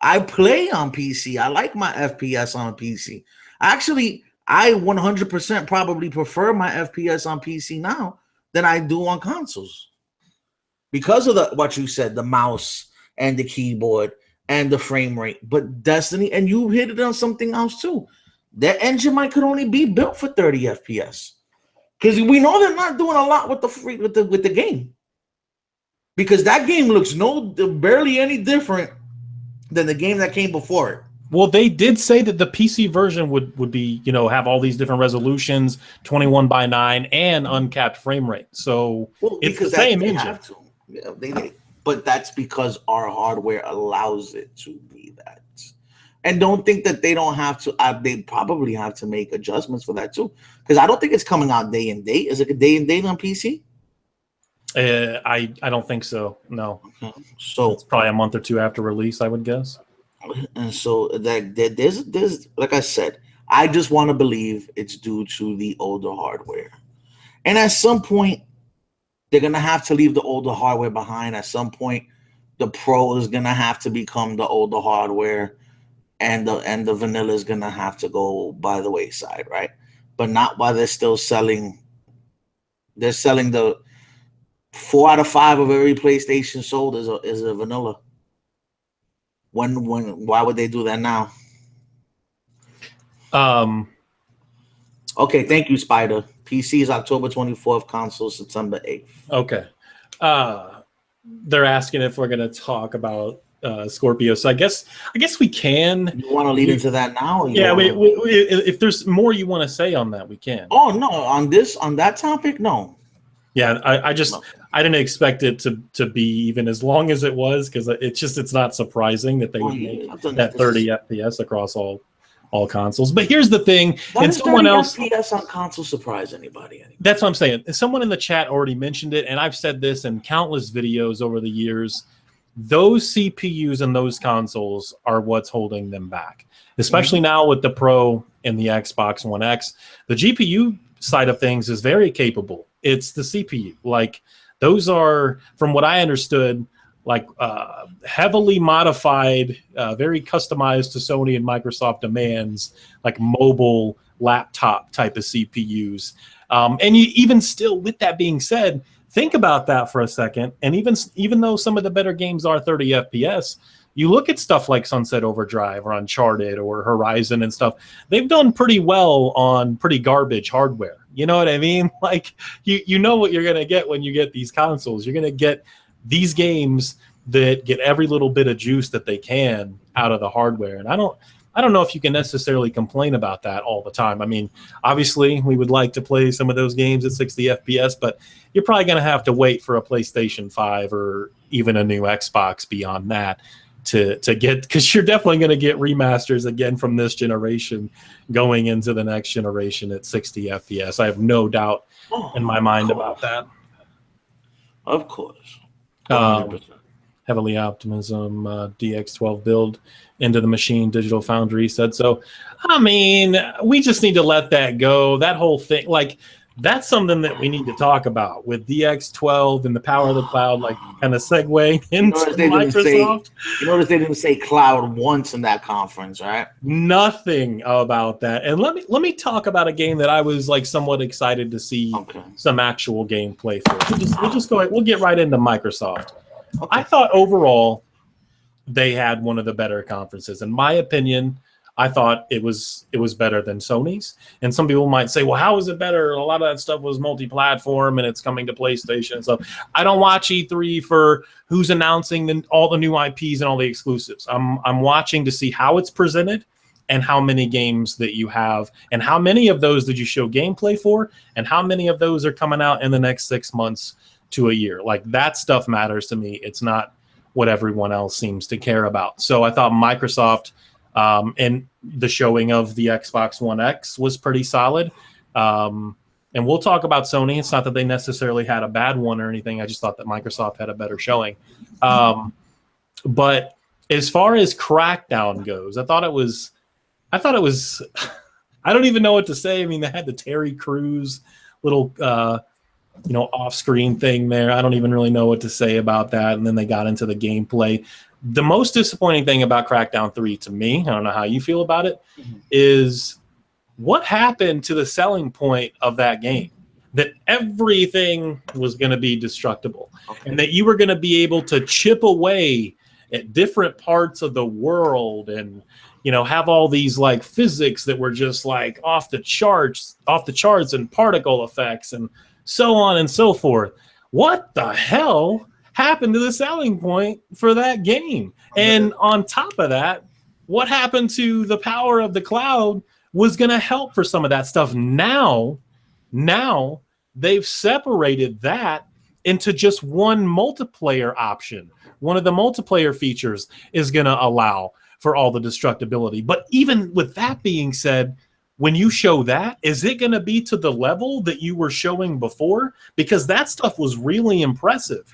I play on PC. I like my FPS on a PC. Actually, I 100% probably prefer my FPS on PC now than I do on consoles because of what you said, the mouse and the keyboard and the frame rate. But Destiny, and you hit it on something else too. That engine might could only be built for 30 FPS because we know they're not doing a lot with the game, because that game looks barely any different than the game that came before it. Well, they did say that the PC version would be, have all these different resolutions, 21:9, and uncapped frame rate. So it's the same engine. Yeah, but that's because our hardware allows it to be that. And don't think that they don't have to. They probably have to make adjustments for that too, because I don't think it's coming out day and date. Is it a day and date on PC? I don't think so. No. Okay. So it's probably a month or two after release, I would guess. And so there's like I said, I just want to believe it's due to the older hardware. And at some point, they're gonna have to leave the older hardware behind. At some point, the Pro is gonna have to become the older hardware, and the vanilla is gonna have to go by the wayside, right? But not while they're still selling. They're selling the 4 out of 5 of every PlayStation sold is a vanilla. Why would they do that now? Okay, thank you, Spider. PC is October 24th, console September 8th. Okay. They're asking if we're going to talk about Scorpio. So I guess we can. You want to lead into that now? Yeah, if there's more you want to say on that, we can. Oh no, on that topic, no. Yeah, I didn't expect it to be even as long as it was, because it's not surprising that they would make that 30 FPS across all consoles. But here's the thing, and someone else FPS on console surprise anybody. That's what I'm saying. Someone in the chat already mentioned it, and I've said this in countless videos over the years. Those CPUs and those consoles are what's holding them back, especially now with the Pro and the Xbox One X. The GPU side of things is very capable. It's the CPU. Like, those are, from what I understood, like heavily modified, very customized to Sony and Microsoft demands, like mobile laptop type of CPUs. And you, even still, with that being said, think about that for a second. And even though some of the better games are 30 FPS, you look at stuff like Sunset Overdrive or Uncharted or Horizon and stuff, they've done pretty well on pretty garbage hardware. You know what I mean? Like, you know what you're going to get when you get these consoles. You're going to get these games that get every little bit of juice that they can out of the hardware. And I don't know if you can necessarily complain about that all the time. I mean, obviously, we would like to play some of those games at 60 FPS, but you're probably going to have to wait for a PlayStation 5 or even a new Xbox beyond that to get, because you're definitely going to get remasters again from this generation going into the next generation at 60 FPS. I have no doubt in my mind about that. Of course. Heavily Optimism, DX12 build into the machine, Digital Foundry said so. I mean, we just need to let that go. That whole thing, like, that's something that we need to talk about with DX12 and the power of the cloud, like kind of segue into Microsoft. You notice they didn't say cloud once in that conference, right? Nothing about that. And let me talk about a game that I was like somewhat excited to see some actual gameplay for. We'll just go ahead. We'll get right into Microsoft. Okay. I thought overall they had one of the better conferences. In my opinion, I thought it was better than Sony's. And some people might say, well, how is it better? A lot of that stuff was multi-platform and it's coming to PlayStation and stuff. I don't watch E3 for who's announcing all the new IPs and all the exclusives. I'm watching to see how it's presented and how many games that you have and how many of those did you show gameplay for and how many of those are coming out in the next 6 months to a year. Like, that stuff matters to me. It's not what everyone else seems to care about. So I thought Microsoft and the showing of the Xbox One X was pretty solid. And we'll talk about Sony. It's not that they necessarily had a bad one or anything. I just thought that Microsoft had a better showing. But as far as Crackdown goes, I thought it was I don't even know what to say. I mean, they had the Terry Crews little off-screen thing there. I don't even really know what to say about that. And then they got into the gameplay. The most disappointing thing about Crackdown 3 to me, I don't know how you feel about it, is what happened to the selling point of that game? That everything was going to be destructible, and that you were going to be able to chip away at different parts of the world and have all these like physics that were just like off the charts and particle effects and so on and so forth. What the hell happened to the selling point for that game? And on top of that, what happened to the power of the cloud was going to help for some of that stuff. Now they've separated that into just one multiplayer option. One of the multiplayer features is going to allow for all the destructibility. But even with that being said, when you show that, is it going to be to the level that you were showing before? Because that stuff was really impressive.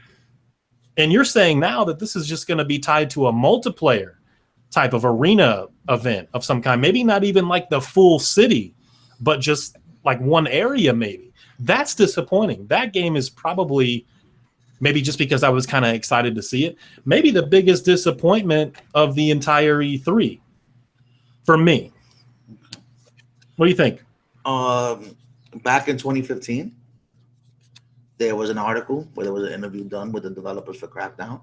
And you're saying now that this is just going to be tied to a multiplayer type of arena event of some kind. Maybe not even like the full city, but just like one area maybe. That's disappointing. That game is probably, maybe just because I was kind of excited to see it, maybe the biggest disappointment of the entire E3 for me. What do you think? Back in 2015, there was an article where there was an interview done with the developers for Crackdown,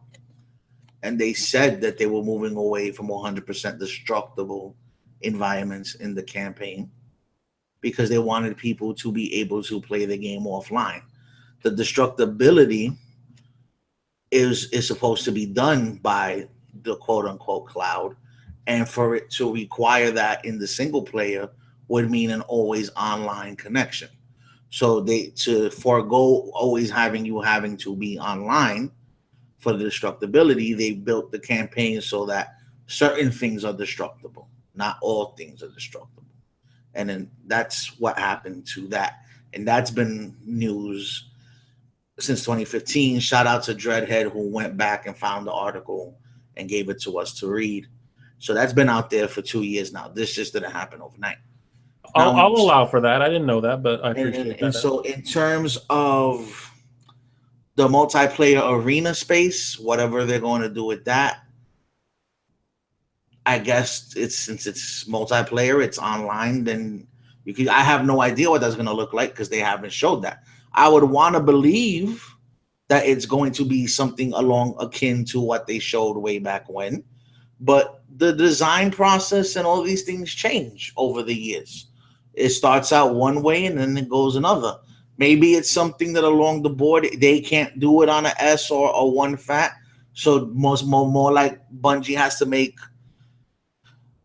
and they said that they were moving away from 100% destructible environments in the campaign because they wanted people to be able to play the game offline. The destructibility is supposed to be done by the quote-unquote cloud, and for it to require that in the single player would mean an always online connection. So to forego always having to be online for the destructibility, they built the campaign so that certain things are destructible, not all things are destructible. And then that's what happened to that. And that's been news since 2015. Shout out to Dreadhead, who went back and found the article and gave it to us to read. So that's been out there for 2 years now. This just didn't happen overnight. I'll allow for that. I didn't know that, but I appreciate that. And so in terms of the multiplayer arena space, whatever they're going to do with that, I guess since it's multiplayer, it's online, then I have no idea what that's going to look like because they haven't showed that. I would want to believe that it's going to be something akin to what they showed way back when, but the design process and all these things change over the years. It starts out one way and then it goes another. Maybe it's something that along the board they can't do it on an S or a one fat. So more like Bungie has to make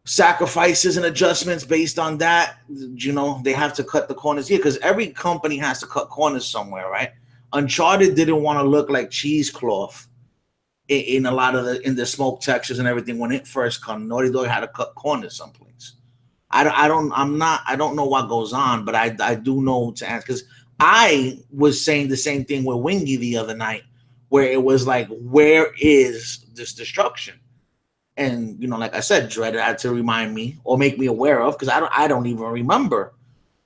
sacrifices and adjustments based on that. They have to cut the corners here because every company has to cut corners somewhere, right? Uncharted didn't want to look like cheesecloth in a lot of the smoke textures and everything when it first came. Naughty Dog had to cut corners someplace. I don't know what goes on, but I do know to ask because I was saying the same thing with Wingy the other night, where it was like, where is this destruction? And like I said, Dredd had to remind me or make me aware of because I don't even remember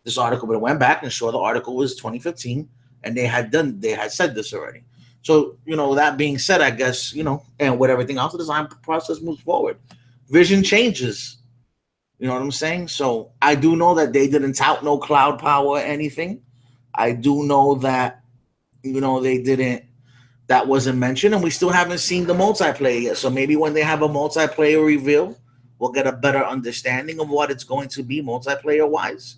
this article, but I went back and saw the article was 2015, and they had said this already. So that being said, I guess and with everything else, the design process moves forward, vision changes. You know what I'm saying? So I do know that they didn't tout no cloud power or anything. I do know that, they didn't, that wasn't mentioned, and we still haven't seen the multiplayer yet. So maybe when they have a multiplayer reveal, we'll get a better understanding of what it's going to be multiplayer wise.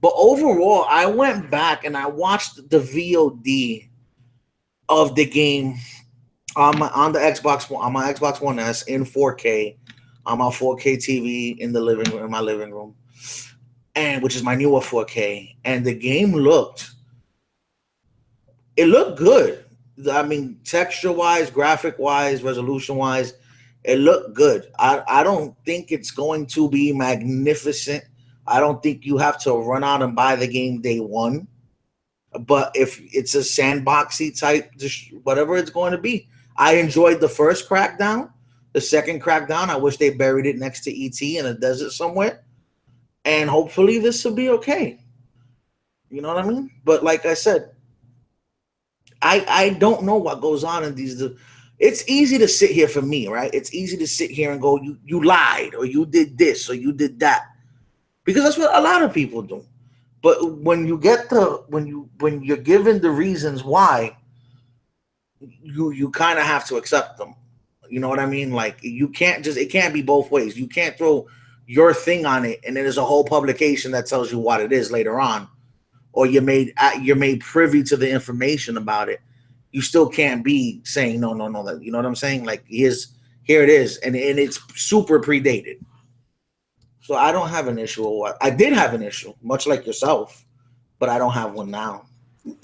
But overall, I went back and I watched the VOD of the game on the Xbox One, on my Xbox One S in 4K. On my 4K TV in my living room, and which is my newer 4K, and the game looked good. I mean, texture-wise, graphic-wise, resolution-wise, it looked good. I don't think it's going to be magnificent. I don't think you have to run out and buy the game day one. But if it's a sandboxy type, whatever it's going to be, I enjoyed the first Crackdown. The second Crackdown, I wish they buried it next to ET in a desert somewhere. And hopefully this will be okay. You know what I mean? But like I said, I don't know what goes on in these. It's easy to sit here for me, right? It's easy to sit here and go, you lied, or you did this, or you did that, because that's what a lot of people do. But when you get when you're given the reasons why, you kind of have to accept them. You know what I mean? Like you can't just, it can't be both ways. You can't throw your thing on it and then there's a whole publication that tells you what it is later on, or you're made privy to the information about it. You still can't be saying no. That, you know what I'm saying? Like here it is, and it's super predated. So I don't have an issue. I did have an issue, much like yourself, but I don't have one now.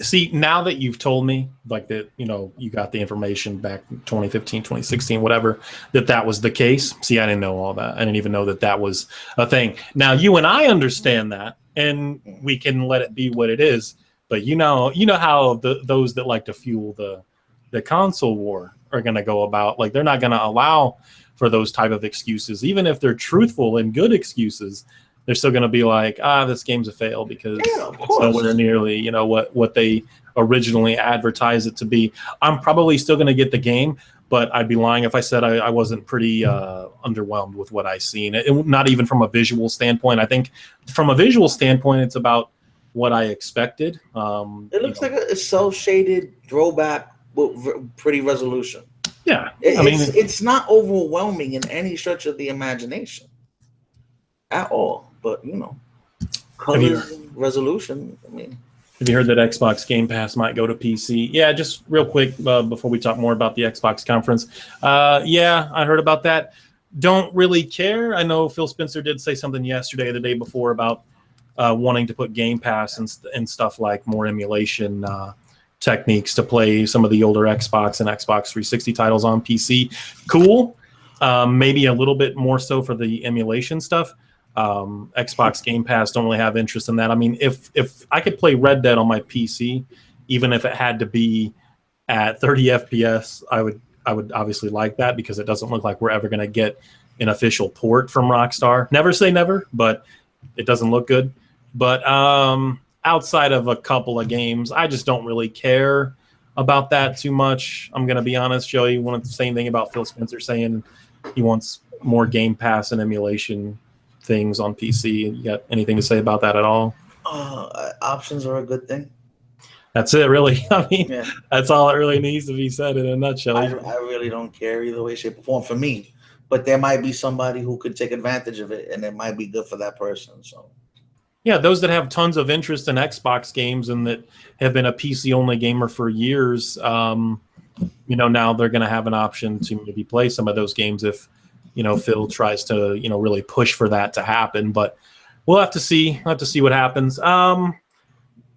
See, now that you've told me, like that, you know, you got the information back in 2015, 2016, whatever, that was the case. See, I didn't know all that. I didn't even know that was a thing. Now, you and I understand that, and we can let it be what it is. But you know how those that like to fuel the console war are going to go about. Like, they're not going to allow for those type of excuses, even if they're truthful and good excuses. They're still going to be like, this game's a fail because it's nowhere nearly, you know, what they originally advertised it to be. I'm probably still going to get the game, but I'd be lying if I said I wasn't pretty underwhelmed with what I seen. Not even from a visual standpoint. I think from a visual standpoint, it's about what I expected. It looks like a cel-shaded throwback with pretty resolution. Yeah, it's not overwhelming in any stretch of the imagination at all. But you know, colors, resolution. I mean, have you heard that Xbox Game Pass might go to PC? Yeah, just real quick before we talk more about the Xbox conference. Yeah, I heard about that. Don't really care. I know Phil Spencer did say something yesterday or the day before about wanting to put Game Pass and stuff like more emulation techniques to play some of the older Xbox and Xbox 360 titles on PC. Cool. Maybe a little bit more so for the emulation stuff. Xbox Game Pass don't really have interest in that. I mean, if I could play Red Dead on my PC, even if it had to be at 30 FPS, I would obviously like that, because it doesn't look like we're ever going to get an official port from Rockstar. Never say never, but it doesn't look good. But outside of a couple of games, I just don't really care about that too much. I'm going to be honest, Joey. You want the same thing about Phil Spencer saying he wants more Game Pass and emulation things on PC. You got anything to say about that at all? Options are a good thing. That's it, really. I mean, That's all it really needs to be said in a nutshell. I really don't care either way, shape, or form for me. But there might be somebody who could take advantage of it, and it might be good for that person. So, yeah, those that have tons of interest in Xbox games and that have been a PC-only gamer for years, you know, now they're going to have an option to maybe play some of those games if, you know, Phil tries to, you know, really push for that to happen. But we'll have to see. We'll have to see what happens.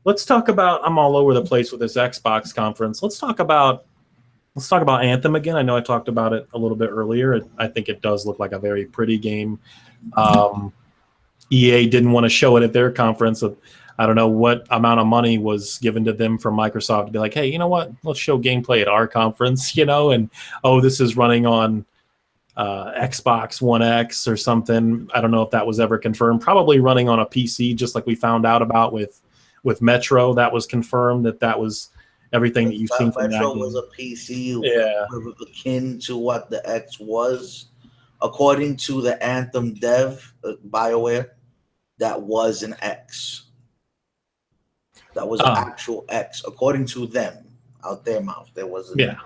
Let's talk about. I'm all over the place with this Xbox conference. Let's talk about Anthem again. I know I talked about it a little bit earlier. I think it does look like a very pretty game. EA didn't want to show it at their conference. I don't know what amount of money was given to them from Microsoft to be like, hey, you know what? Let's show gameplay at our conference, you know, and this is running on Xbox One X or something. I don't know if that was ever confirmed. Probably running on a PC, just like we found out about with Metro. That was confirmed that was everything that you've seen from Metro that game. Was a PC akin to what the X was. According to the Anthem dev, BioWare, that was an X. That was an actual X. According to them, out their mouth, there was an X.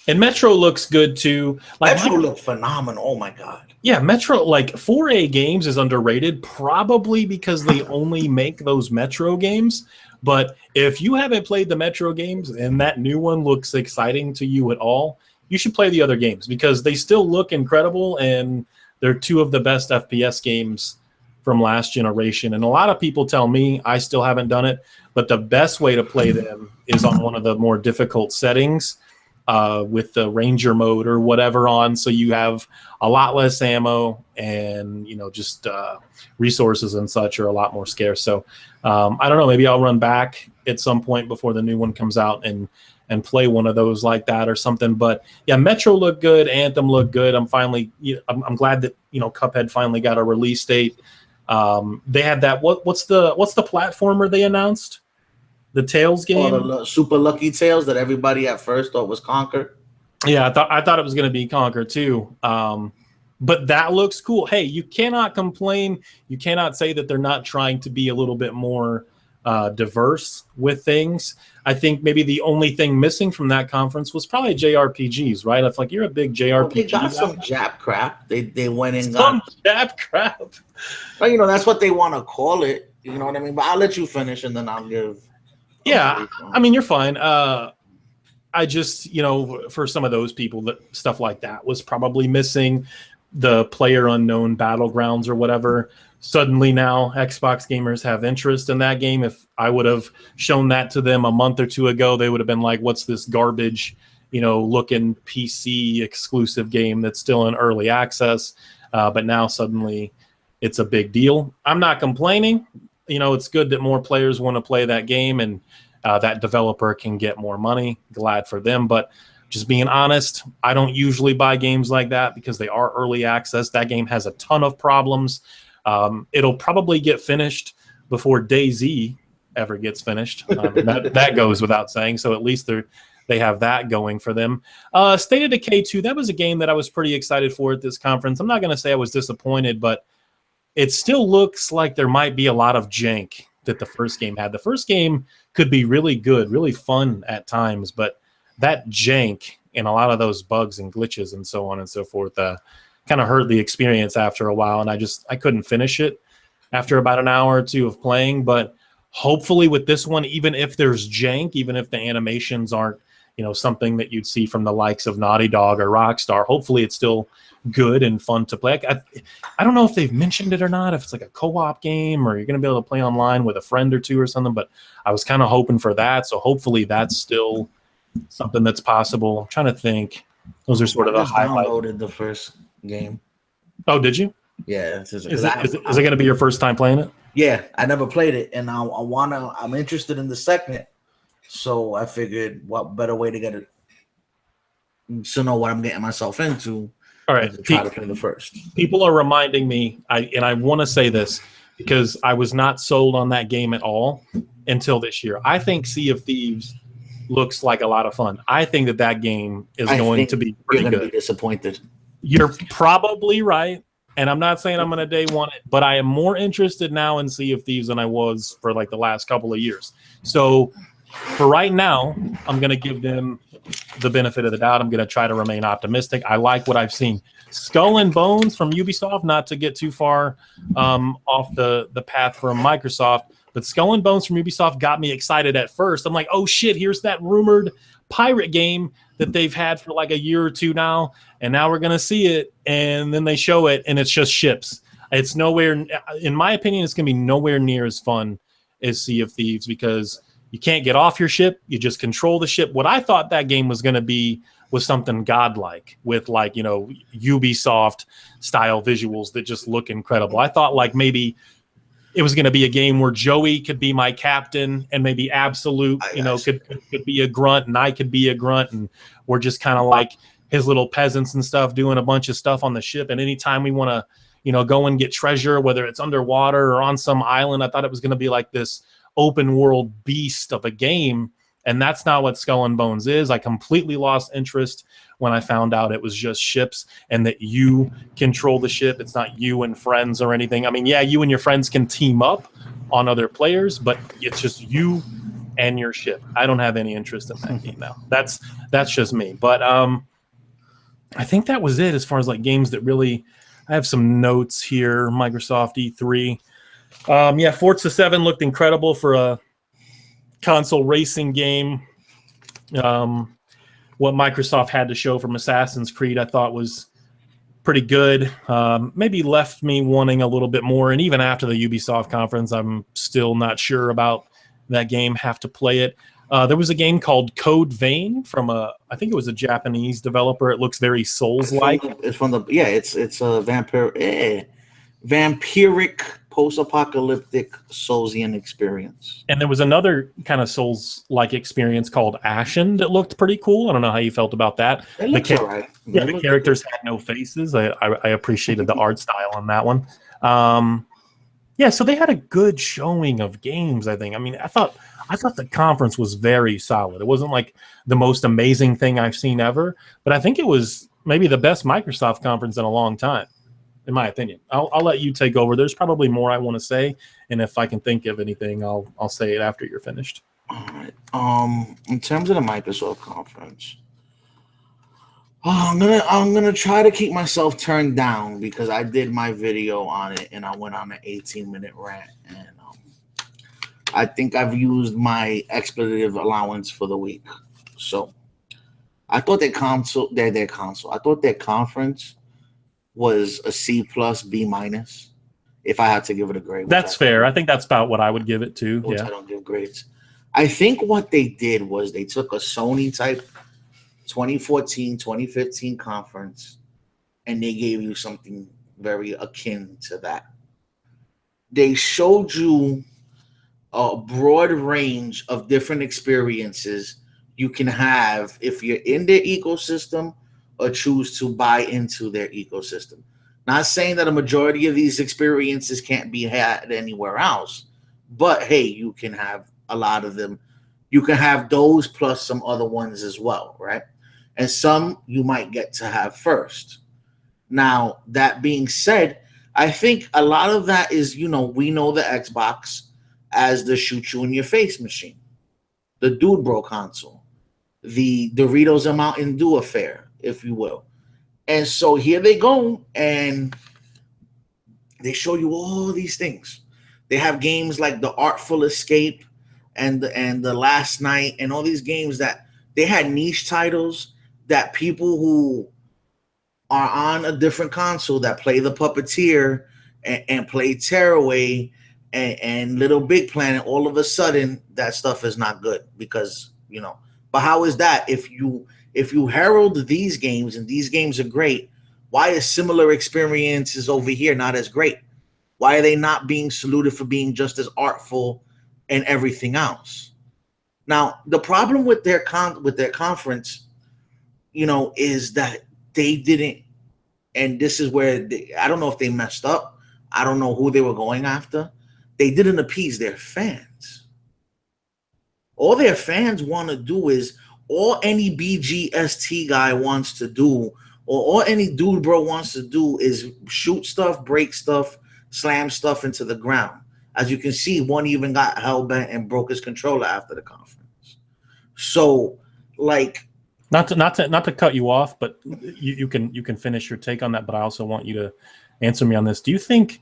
And Metro looks good too. Like, Metro looked phenomenal. Oh my god. Yeah, Metro, like 4A games is underrated, probably because they only make those Metro games. But if you haven't played the Metro games and that new one looks exciting to you at all, you should play the other games, because they still look incredible, and they're two of the best FPS games from last generation. And a lot of people tell me, I still haven't done it, but the best way to play them is on one of the more difficult settings, with the Ranger mode or whatever on, so you have a lot less ammo, and you know, just resources and such are a lot more scarce. So I don't know, maybe I'll run back at some point before the new one comes out and and play one of those like that or something. But yeah, Metro looked good, Anthem looked good. I'm I'm glad that Cuphead finally got a release date. They had that. What's the platformer they announced? The Tales game. The Super Lucky Tales that everybody at first thought was Conquer. Yeah, I thought it was going to be Conquer too. But that looks cool. Hey, you cannot complain. You cannot say that they're not trying to be a little bit more diverse with things. I think maybe the only thing missing from that conference was probably JRPGs, right? It's like you're a big JRPG. Well, they got some Jap crap. They went and got some Jap crap. Well, that's what they want to call it. You know what I mean? But I'll let you finish and then I'll give. Yeah, I mean, you're fine. I just, for some of those people, that stuff like that was probably missing. The Player Unknown Battlegrounds or whatever. Suddenly now Xbox gamers have interest in that game. If I would have shown that to them a month or two ago, they would have been like, what's this garbage, looking PC exclusive game that's still in early access? But now suddenly it's a big deal. I'm not complaining. It's good that more players want to play that game and that developer can get more money. Glad for them. But just being honest, I don't usually buy games like that because they are early access. That game has a ton of problems. It'll probably get finished before DayZ ever gets finished. That goes without saying. So at least they have that going for them. State of Decay 2, that was a game that I was pretty excited for at this conference. I'm not going to say I was disappointed, but it still looks like there might be a lot of jank that the first game had. The first game could be really good, really fun at times, but that jank and a lot of those bugs and glitches and so on and so forth kind of hurt the experience after a while, and I couldn't finish it after about an hour or two of playing. But hopefully with this one, even if there's jank, even if the animations aren't something that you'd see from the likes of Naughty Dog or Rockstar, hopefully it's still good and fun to play. I don't know if they've mentioned it or not, if it's like a co-op game or you're going to be able to play online with a friend or two or something, but I was kind of hoping for that. So hopefully that's still something that's possible. I'm trying to think. Those are sort of the highlights. I downloaded the first game. Oh, did you? Yeah. Is it going to be your first time playing it? Yeah, I never played it, and I'm interested in the second. So I figured, what better way to get it to know what I'm getting myself into? All right, to try to play the first. People are reminding me, I want to say this because I was not sold on that game at all until this year. I think Sea of Thieves looks like a lot of fun. I think that game is going to be pretty good. You're going to be disappointed. You're probably right, and I'm not saying I'm going to day one it, but I am more interested now in Sea of Thieves than I was for like the last couple of years. So for right now, I'm going to give them the benefit of the doubt. I'm going to try to remain optimistic. I like what I've seen. Skull and Bones from Ubisoft, not to get too far off the path from Microsoft, but Skull and Bones from Ubisoft got me excited at first. I'm like, oh shit, here's that rumored pirate game that they've had for like a year or two now, and now we're going to see it, and then they show it, and it's just ships. It's nowhere, in my opinion, it's going to be nowhere near as fun as Sea of Thieves because you can't get off your ship. You just control the ship. What I thought that game was going to be was something godlike with like, Ubisoft style visuals that just look incredible. I thought like maybe it was going to be a game where Joey could be my captain and maybe Absolute, could be a grunt and I could be a grunt. And we're just kind of like his little peasants and stuff doing a bunch of stuff on the ship. And anytime we want to, go and get treasure, whether it's underwater or on some island, I thought it was going to be like this open world beast of a game, and that's not what Skull and Bones is. I completely lost interest when I found out it was just ships and that you control the ship. It's not you and friends or anything. I mean, yeah, you and your friends can team up on other players, but it's just you and your ship. I don't have any interest in that game now. That's just me. But I think that was it as far as like games that really. I have some notes here. Microsoft E3. Forza 7 looked incredible for a console racing game. What Microsoft had to show from Assassin's Creed I thought was pretty good. Maybe left me wanting a little bit more. And even after the Ubisoft conference, I'm still not sure about that game. Have to play it. There was a game called Code Vein from I think it was a Japanese developer. It looks very Souls-like. It's a vampiric post-apocalyptic Soulsian experience. And there was another kind of Souls-like experience called Ashen that looked pretty cool. I don't know how you felt about that. It looks all right. Yeah, the characters had no faces. I appreciated the art style on that one. Yeah, so they had a good showing of games, I think. I mean, I thought the conference was very solid. It wasn't like the most amazing thing I've seen ever, but I think it was maybe the best Microsoft conference in a long time, in my opinion. I'll let you take over. There's probably more I want to say, and if I can think of anything, I'll say it after you're finished. All right. In terms of the Microsoft conference, I'm gonna try to keep myself turned down because I did my video on it and I went on an 18-minute rant, and I think I've used my expletive allowance for the week. So I thought their conference was a C plus B minus. If I had to give it a grade, that's fair. I think that's about what I would give it to. I don't give grades. I think what they did was they took a Sony type 2014, 2015 conference, and they gave you something very akin to that. They showed you a broad range of different experiences you can have if you're in their ecosystem or choose to buy into their ecosystem. Not saying that a majority of these experiences can't be had anywhere else, but hey, you can have a lot of them. You can have those plus some other ones as well, right? And some you might get to have first. Now, that being said, I think a lot of that is, we know the Xbox as the shoot you in your face machine, the dude bro console, the Doritos and Mountain Dew affair, if you will. And so here they go, and they show you all these things. They have games like The Artful Escape and the Last Night, and all these games that they had niche titles that people who are on a different console that play The Puppeteer and play Tearaway and Little Big Planet, all of a sudden that stuff is not good because, But how is that? If you herald these games and these games are great, why is similar experiences over here not as great? Why are they not being saluted for being just as artful and everything else? Now, the problem with their conference, is that they didn't, and this is where I don't know if they messed up. I don't know who they were going after. They didn't appease their fans. All their fans want to do is, all any BGST guy wants to do, or all any dude bro wants to do is shoot stuff, break stuff, slam stuff into the ground. As you can see, one even got hellbent and broke his controller after the conference. So, not to cut you off, but you can finish your take on that. But I also want you to answer me on this. Do you think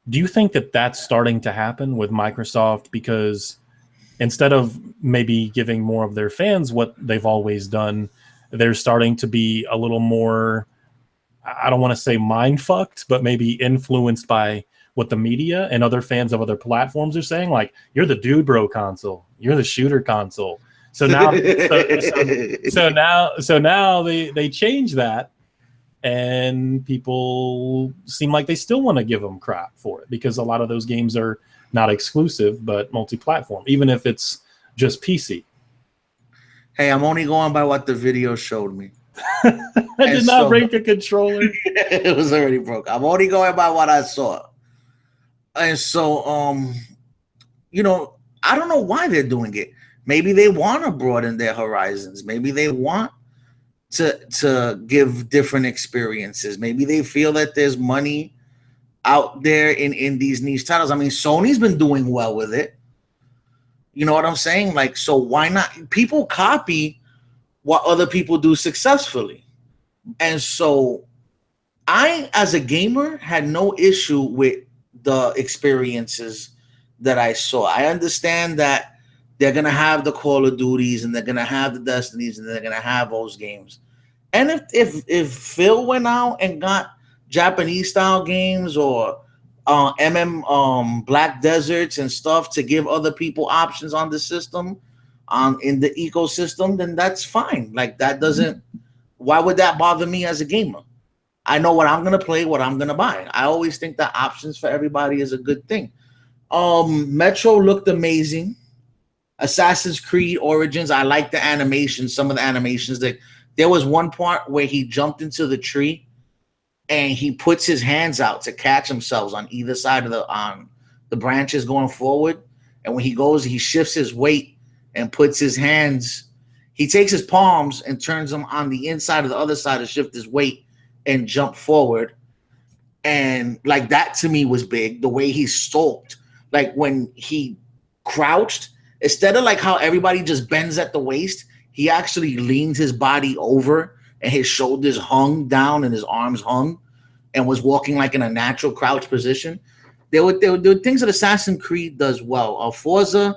that that's starting to happen with Microsoft because instead of maybe giving more of their fans what they've always done, they're starting to be a little more, I don't want to say mind fucked, but maybe influenced by what the media and other fans of other platforms are saying? Like, you're the dude bro console, you're the shooter console. So now, so now they change that, and people seem like they still want to give them crap for it because a lot of those games are not exclusive but multi-platform, even if it's just PC. Hey, I'm only going by what the video showed me. I did not break a controller. It was already broke. I'm only going by what I saw. And so, I don't know why they're doing it. Maybe they want to broaden their horizons. Maybe they want to give different experiences. Maybe they feel that there's money out there in these niche titles. I mean, Sony's been doing well with it. You know what I'm saying? So why not? People copy what other people do successfully. And so I, as a gamer, had no issue with the experiences that I saw. I understand that they're going to have the Call of Duties and they're going to have the Destinies and they're going to have those games. And if Phil went out and got Japanese style games or Black Deserts and stuff to give other people options on the system, in the ecosystem, then that's fine. That doesn't, why would that bother me as a gamer? I know what I'm gonna play, what I'm gonna buy. I always think that options for everybody is a good thing. Metro looked amazing. Assassin's Creed Origins, I like the animation. Some of the animations that there was one part where he jumped into the tree and he puts his hands out to catch himself on either side of the branches going forward. And when he goes, he shifts his weight and puts his hands. He takes his palms and turns them on the inside of the other side to shift his weight and jump forward. And like that to me was big. The way he stalked, like when he crouched, instead of like how everybody just bends at the waist, he actually leaned his body over and his shoulders hung down and his arms hung and was walking like in a natural crouch position. There were things that Assassin's Creed does well. Forza's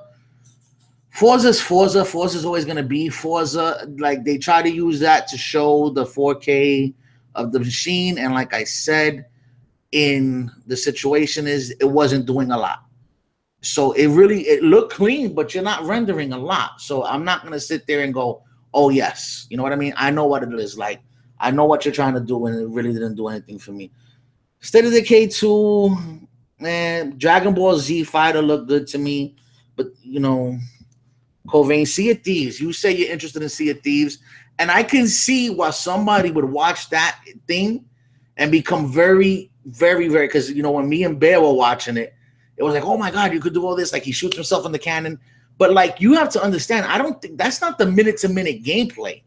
Forza. Forza's always going to be Forza. Like they try to use that to show the 4K of the machine. And like I said, in the situation is it wasn't doing a lot. So it looked clean, but you're not rendering a lot. So I'm not going to sit there and go, oh, yes. You know what I mean? I know what it is like. I know what you're trying to do, and it really didn't do anything for me. State of Decay 2, man, Dragon Ball Z Fighter looked good to me. But, you know, Covain, Sea of Thieves. You say you're interested in Sea of Thieves. And I can see why somebody would watch that thing and become very, very, very, because, you know, when me and Bear were watching it, it was like, oh my God, you could do all this. Like he shoots himself in the cannon. But like, you have to understand, I don't think that's not the minute-to-minute gameplay.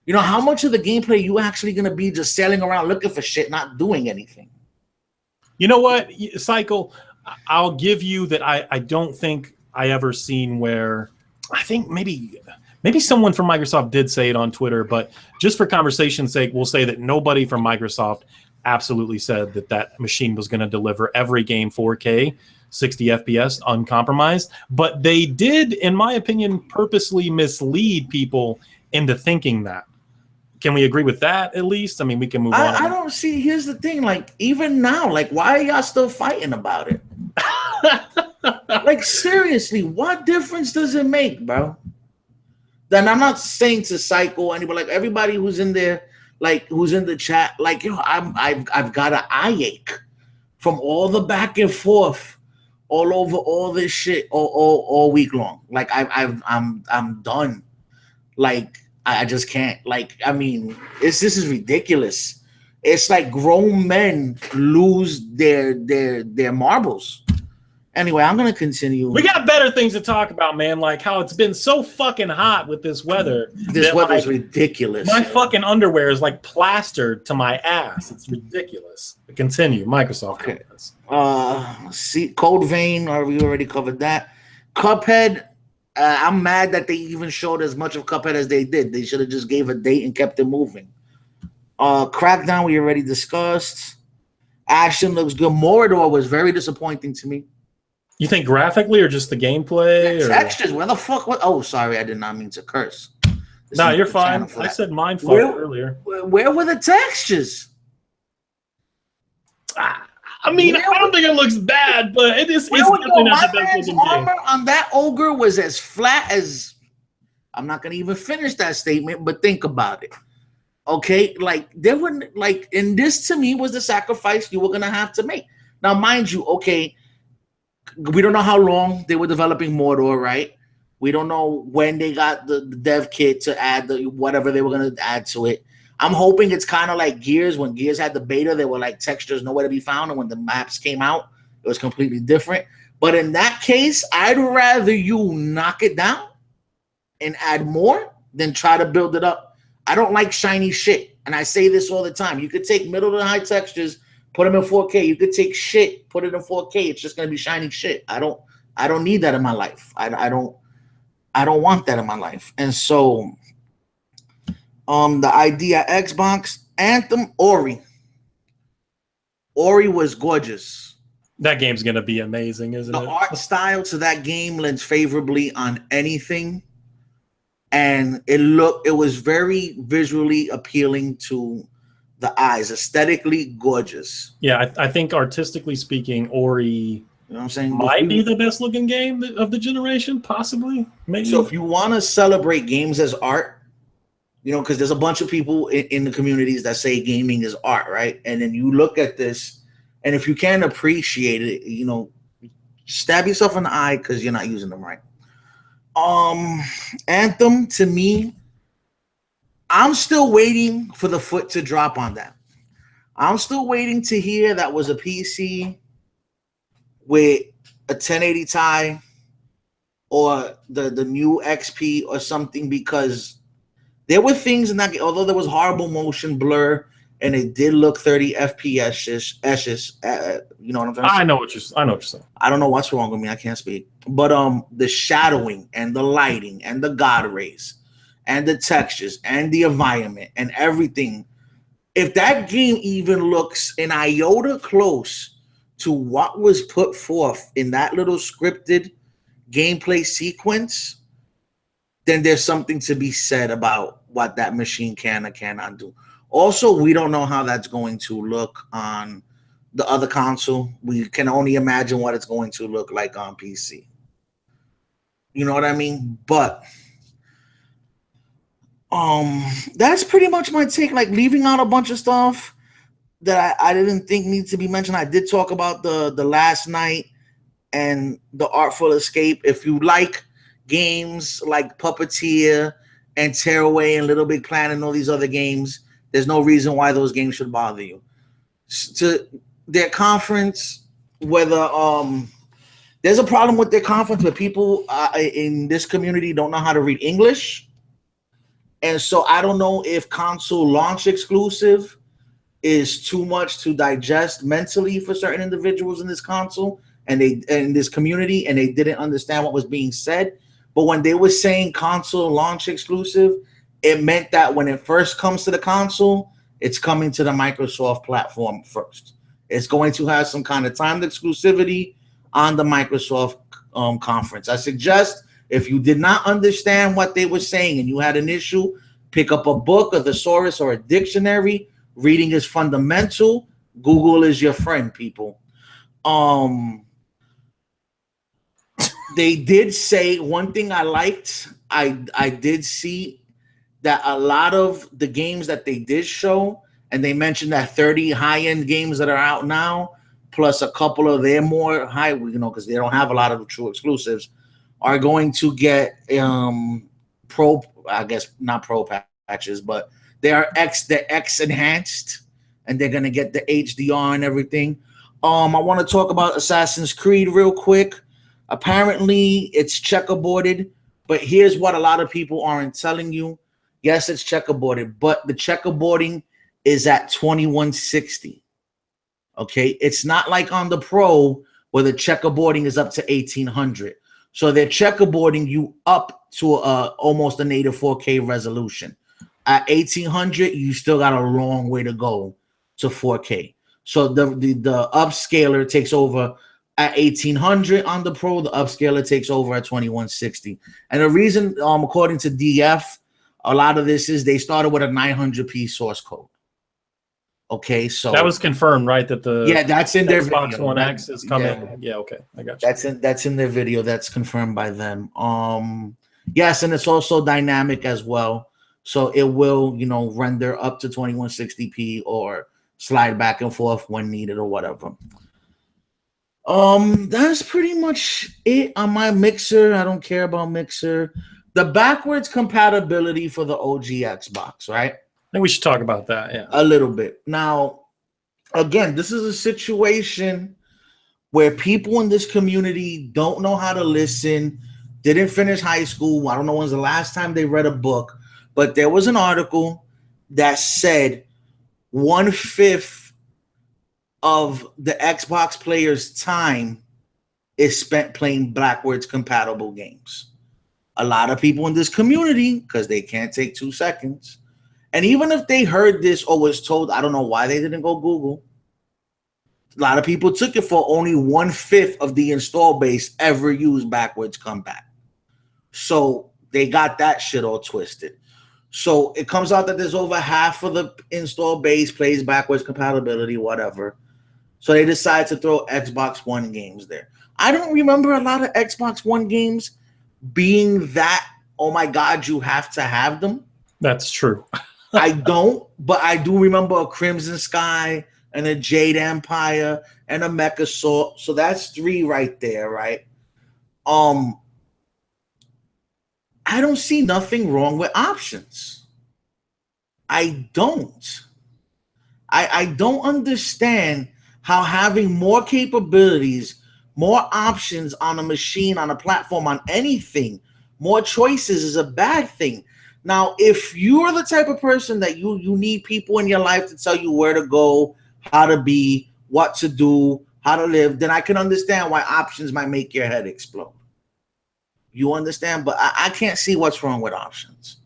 You know, how much of the gameplay you actually going to be just sailing around looking for shit, not doing anything? You know what, Cycle? I'll give you that I don't think I ever seen where, I think maybe someone from Microsoft did say it on Twitter, but just for conversation's sake, we'll say that nobody from Microsoft absolutely said that machine was going to deliver every game 4K, 60 FPS, uncompromised. But they did, in my opinion, purposely mislead people into thinking that. Can we agree with that at least? I mean, we can move on. I don't see. Here's the thing. Like, even now, like, why are y'all still fighting about it? Like, seriously, what difference does it make, bro? Then I'm not saying to Psycho anybody, like everybody who's in there, like who's in the chat, like, you know, I've got an eye ache from all the back and forth, all over all this shit all week long. Like I'm done. Like I just can't. Like, I mean, this is ridiculous. It's like grown men lose their marbles. Anyway, I'm gonna continue. We got better things to talk about, man. Like how it's been so fucking hot with this weather. This weather's like, ridiculous. My fucking underwear is like plastered to my ass. It's ridiculous. But continue, Microsoft. Okay. See, Code Vein. We already covered that. Cuphead. I'm mad that they even showed as much of Cuphead as they did. They should have just gave a date and kept it moving. Crackdown. We already discussed. Action looks good. Mordor was very disappointing to me. You think graphically or just the gameplay? Textures. Where the fuck? What? Oh, sorry. I did not mean to curse. No, you're fine. I said mindfuck earlier. Where were the textures? I mean, I don't think it looks bad, but it's definitely not the best looking armor on that ogre was as flat as. I'm not going to even finish that statement, but think about it. Okay, like there wouldn't like, and this to me was the sacrifice you were going to have to make. Now, mind you, okay. We don't know how long they were developing Mordor, right? We don't know when they got the dev kit to add the whatever they were going to add to it. I'm hoping it's kind of like Gears. When Gears had the beta, there were like textures nowhere to be found. And when the maps came out, it was completely different. But in that case, I'd rather you knock it down and add more than try to build it up. I don't like shiny shit. And I say this all the time. You could take middle to high textures, put them in 4K. You could take shit, put it in 4K. It's just gonna be shiny shit. I don't need that in my life. I don't want that in my life. And so, the idea Xbox Anthem Ori was gorgeous. That game's gonna be amazing, isn't it? The art style to that game lends favorably on anything, and it was very visually appealing to the eyes, aesthetically gorgeous. Yeah, I think artistically speaking, Ori, you know what I'm saying, might be the best looking game of the generation, possibly. Maybe. So if you want to celebrate games as art, You know, because there's a bunch of people in the communities that say gaming is art, right? And then you look at this, and if you can't appreciate it, you know, stab yourself in the eye because you're not using them right. Um, Anthem to me, I'm still waiting for the foot to drop on that. I'm still waiting to hear that was a PC with a 1080 Ti or the new XP or something, because there were things in that game, although there was horrible motion blur and it did look 30 FPS. You know what I'm trying to say? I know what you're saying. I don't know what's wrong with me. I can't speak. But the shadowing and the lighting and the god rays and the textures and the environment and everything. If that game even looks an iota close to what was put forth in that little scripted gameplay sequence, then there's something to be said about what that machine can or cannot do. Also, we don't know how that's going to look on the other console. We can only imagine what it's going to look like on PC. You know what I mean? But that's pretty much my take. Like, leaving out a bunch of stuff that I didn't think needs to be mentioned. I did talk about the last night and the Artful Escape. If you like games like Puppeteer and Tearaway and Little Big Planet and all these other games, there's no reason why those games should bother you. To their conference, whether there's a problem with their conference, but people in this community don't know how to read English, and so I don't know if console launch exclusive is too much to digest mentally for certain individuals in this console and they in this community, and they didn't understand what was being said. But when they were saying console launch exclusive, it meant that when it first comes to the console, it's coming to the Microsoft platform first. It's going to have some kind of timed exclusivity on the Microsoft conference. I suggest, if you did not understand what they were saying and you had an issue, pick up a book, a thesaurus, or a dictionary. Reading is fundamental. Google is your friend, people. They did say one thing I liked. I did see that a lot of the games that they did show, and they mentioned that 30 high-end games that are out now, plus a couple of their more high, you know, because they don't have a lot of true exclusives, are going to get pro, I guess not pro patches, but they're X enhanced, and they're gonna get the HDR and everything. I want to talk about Assassin's Creed real quick. Apparently, it's checkerboarded, but here's what a lot of people aren't telling you. Yes, it's checkerboarded, but the checkerboarding is at 2160. Okay, it's not like on the Pro where the checkerboarding is up to 1800. So they're checkerboarding you up to almost a native 4K resolution. At 1800, you still got a long way to go to 4K. So the upscaler takes over at 1800 on the Pro. The upscaler takes over at 2160. And the reason, according to DF, a lot of this is they started with a 900p source code. Okay, so that was confirmed, right? That the that's in their Xbox video. One X is coming. Yeah, okay, I got you. That's in their video. That's confirmed by them. Yes, and it's also dynamic as well, so it will, you know, render up to 2160p or slide back and forth when needed or whatever. That's pretty much it on my Mixer. I don't care about Mixer. The backwards compatibility for the OG Xbox, right? I think we should talk about that. Yeah, a little bit. Now, again, this is a situation where people in this community don't know how to listen, didn't finish high school. I don't know when's the last time they read a book, but there was an article that said 1/5 of the Xbox players' time is spent playing backwards compatible games. A lot of people in this community, because they can't take 2 seconds, and even if they heard this or was told, I don't know why they didn't go Google. A lot of people took it for only 1/5 of the install base ever used backwards compat. So they got that shit all twisted. So it comes out that there's over half of the install base plays backwards compatibility, whatever. So they decided to throw Xbox One games there. I don't remember a lot of Xbox One games being that, oh my God, you have to have them. That's true. I don't, but I do remember a Crimson Sky and a Jade Empire and a Mecha Sword. So that's 3 right there, right? I don't see nothing wrong with options. I don't. I don't understand how having more capabilities, more options on a machine, on a platform, on anything, more choices is a bad thing. Now, if you're the type of person that you need people in your life to tell you where to go, how to be, what to do, how to live, then I can understand why options might make your head explode. You understand? But I can't see what's wrong with options.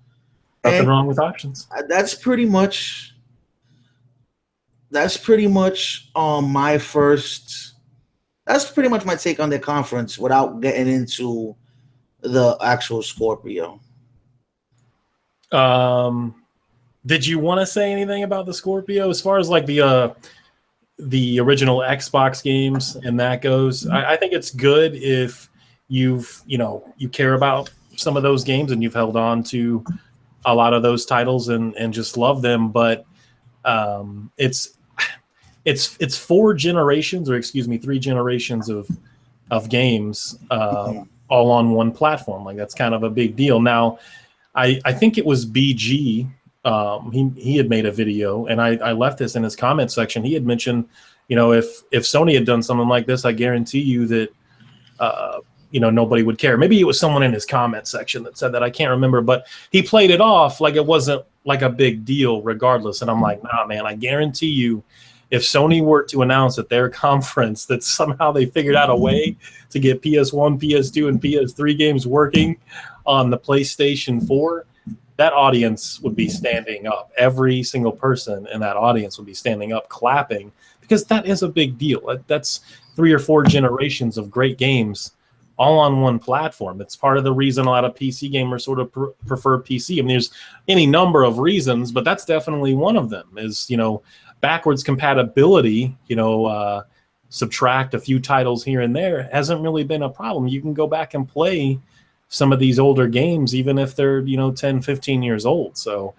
Nothing wrong with options. That's pretty much my first. That's pretty much my take on the conference without getting into the actual Scorpio. Did you want to say anything about the Scorpio as far as like the original Xbox games and that goes? I think it's good if you care about some of those games and you've held on to a lot of those titles and just love them, but it's 3 generations of games all on one platform. Like that's kind of a big deal. Now, I think it was BG. He had made a video, and I left this in his comment section. He had mentioned, if Sony had done something like this, I guarantee you that nobody would care. Maybe it was someone in his comment section that said that. I can't remember, but he played it off like it wasn't like a big deal regardless. And I'm like, nah, man, I guarantee you, if Sony were to announce at their conference that somehow they figured out a way to get PS1, PS2, and PS3 games working on the PlayStation 4, that audience would be standing up. Every single person in that audience would be standing up, clapping, because that is a big deal. That's 3 or 4 generations of great games all on one platform. It's part of the reason a lot of PC gamers sort of prefer PC. I mean, there's any number of reasons, but that's definitely one of them is, backwards compatibility, subtract a few titles here and there hasn't really been a problem. You can go back and play some of these older games, even if they're, 10, 15 years old. So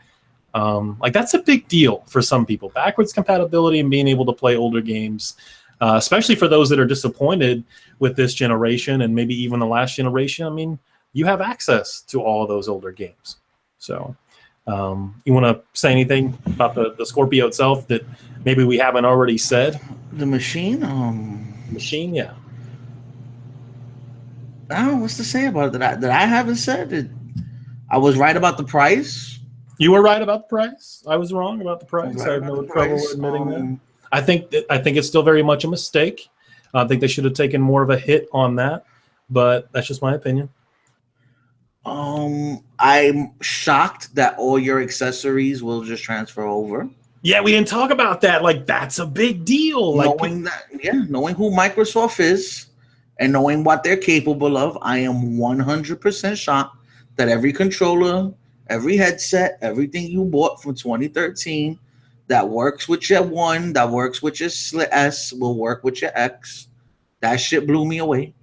that's a big deal for some people. Backwards compatibility and being able to play older games, especially for those that are disappointed with this generation and maybe even the last generation. I mean, you have access to all of those older games. So you want to say anything about the Scorpio itself that maybe we haven't already said? The machine? Machine, yeah. I don't know what's to say about it that I haven't said. I was right about the price. You were right about the price. I was wrong about the price. I have no trouble admitting that. I think it's still very much a mistake. I think they should have taken more of a hit on that, but that's just my opinion. I'm shocked that all your accessories will just transfer over. Yeah, we didn't talk about that. Like, that's a big deal. Knowing who Microsoft is and knowing what they're capable of, I am 100% shocked that every controller, every headset, everything you bought from 2013 that works with your One, that works with your S, will work with your X. That shit blew me away.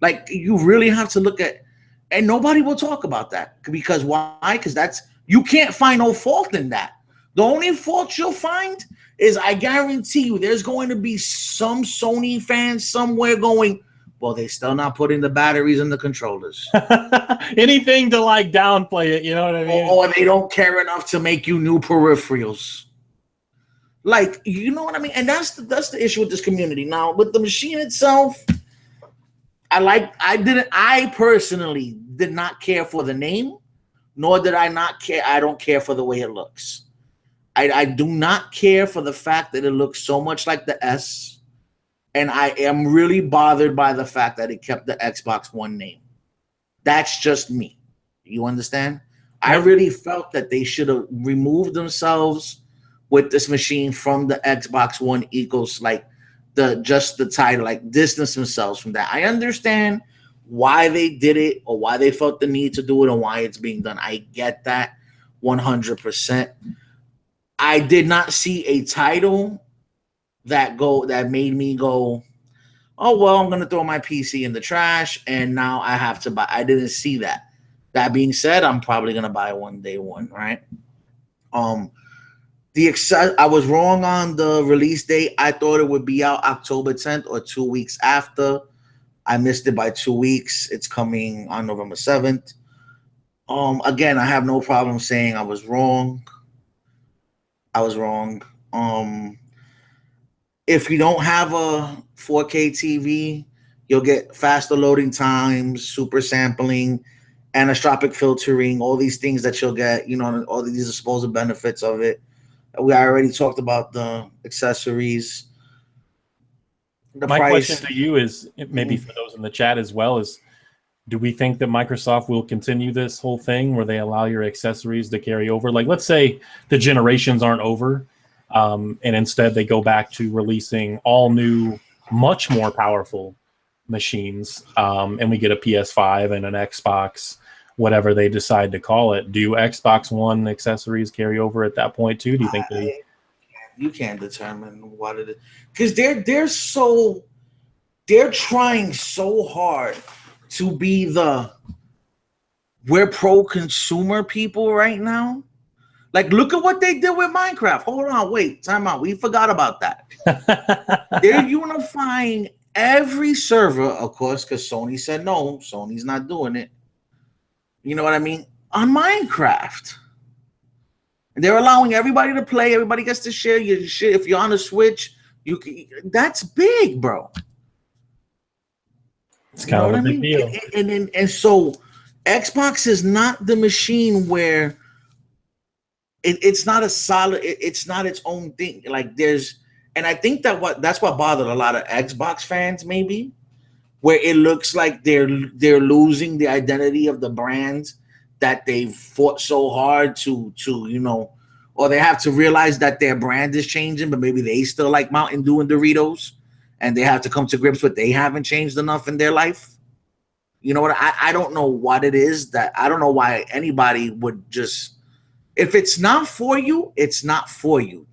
Like, you really have to look at, and nobody will talk about that. Because why? Because you can't find no fault in that. The only fault you'll find is, I guarantee you, there's going to be some Sony fans somewhere going, well, they're still not putting the batteries in the controllers. Anything to like downplay it, you know what I mean? Or they don't care enough to make you new peripherals. Like, you know what I mean? And that's the issue with this community. Now, with the machine itself, I personally did not care for the name, nor did I not care. I don't care for the way it looks. I do not care for the fact that it looks so much like the S, and I am really bothered by the fact that it kept the Xbox One name. That's just me. You understand? I really felt that they should have removed themselves with this machine from the Xbox One equals like just the title, like distance themselves from that. I understand why they did it or why they felt the need to do it and why it's being done. I get that 100%. I did not see a title that made me go, oh, well, I'm going to throw my PC in the trash and now I have to buy. I didn't see that. That being said, I'm probably gonna buy one day one, right? Um, I was wrong on the release date. I thought it would be out October 10th or 2 weeks after. I missed it by 2 weeks. It's coming on November 7th. Again, I have no problem saying I was wrong. I was wrong. If you don't have a 4K TV, you'll get faster loading times, super sampling, anisotropic filtering, all these things that you'll get, all these disposable benefits of it. We already talked about the accessories. The My price. question to you is, maybe for those in the chat as well, is do we think that Microsoft will continue this whole thing where they allow your accessories to carry over? Like, let's say the generations aren't over, and instead they go back to releasing all new, much more powerful machines, and we get a PS5 and an Xbox, whatever they decide to call it. Do Xbox One accessories carry over at that point too? Do you think they... You can't determine what it is, because they're trying so hard to be we're pro-consumer people right now. Like, look at what they did with Minecraft. Hold on, wait, time out. We forgot about that. They're unifying every server, of course, because Sony said no. Sony's not doing it. You know what I mean? On Minecraft. And they're allowing everybody to play. Everybody gets to share your shit. If you're on a Switch, that's big, bro. It's kind of a big deal. And so Xbox is not the machine where it's not a solid, it's not its own thing. Like, and I think that's what bothered a lot of Xbox fans, maybe, where it looks like they're losing the identity of the brands that they've fought so hard to or they have to realize that their brand is changing, but maybe they still like Mountain Dew and Doritos, and they have to come to grips with they haven't changed enough in their life. You know what? I don't know what it is that I don't know why anybody would just, if it's not for you, it's not for you.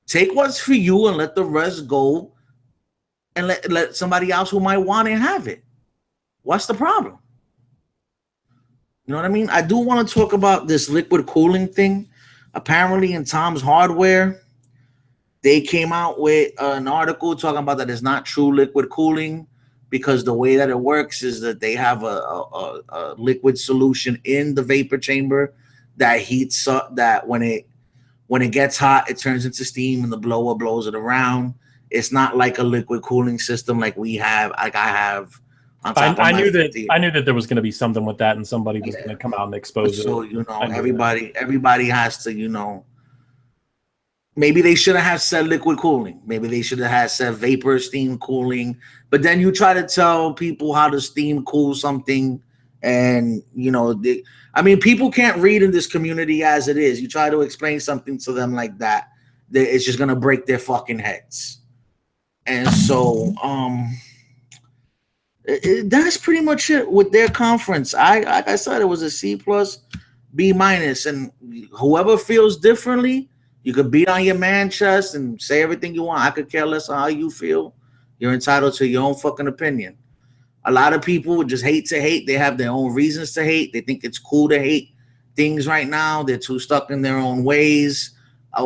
Take what's for you and let the rest go, and let somebody else who might want it have it. What's the problem? You know what I mean? I do want to talk about this liquid cooling thing. Apparently in Tom's Hardware, they came out with an article talking about that it's not true liquid cooling, because the way that it works is that they have a liquid solution in the vapor chamber that heats up, that when it gets hot, it turns into steam and the blower blows it around. It's not like a liquid cooling system like we have, like I have. I knew that there was going to be something with that, and somebody was going to come out and expose it. So everybody has to, maybe they shouldn't have said liquid cooling. Maybe they should have said vapor steam cooling. But then you try to tell people how to steam cool something, and people can't read in this community as it is. You try to explain something to them like that, it's just gonna break their fucking heads. And so, that's pretty much it with their conference. Like I said, it was a C+, B-, and whoever feels differently, you could beat on your man chest and say everything you want. I could care less on how you feel. You're entitled to your own fucking opinion. A lot of people would just hate to hate. They have their own reasons to hate. They think it's cool to hate things right now. They're too stuck in their own ways,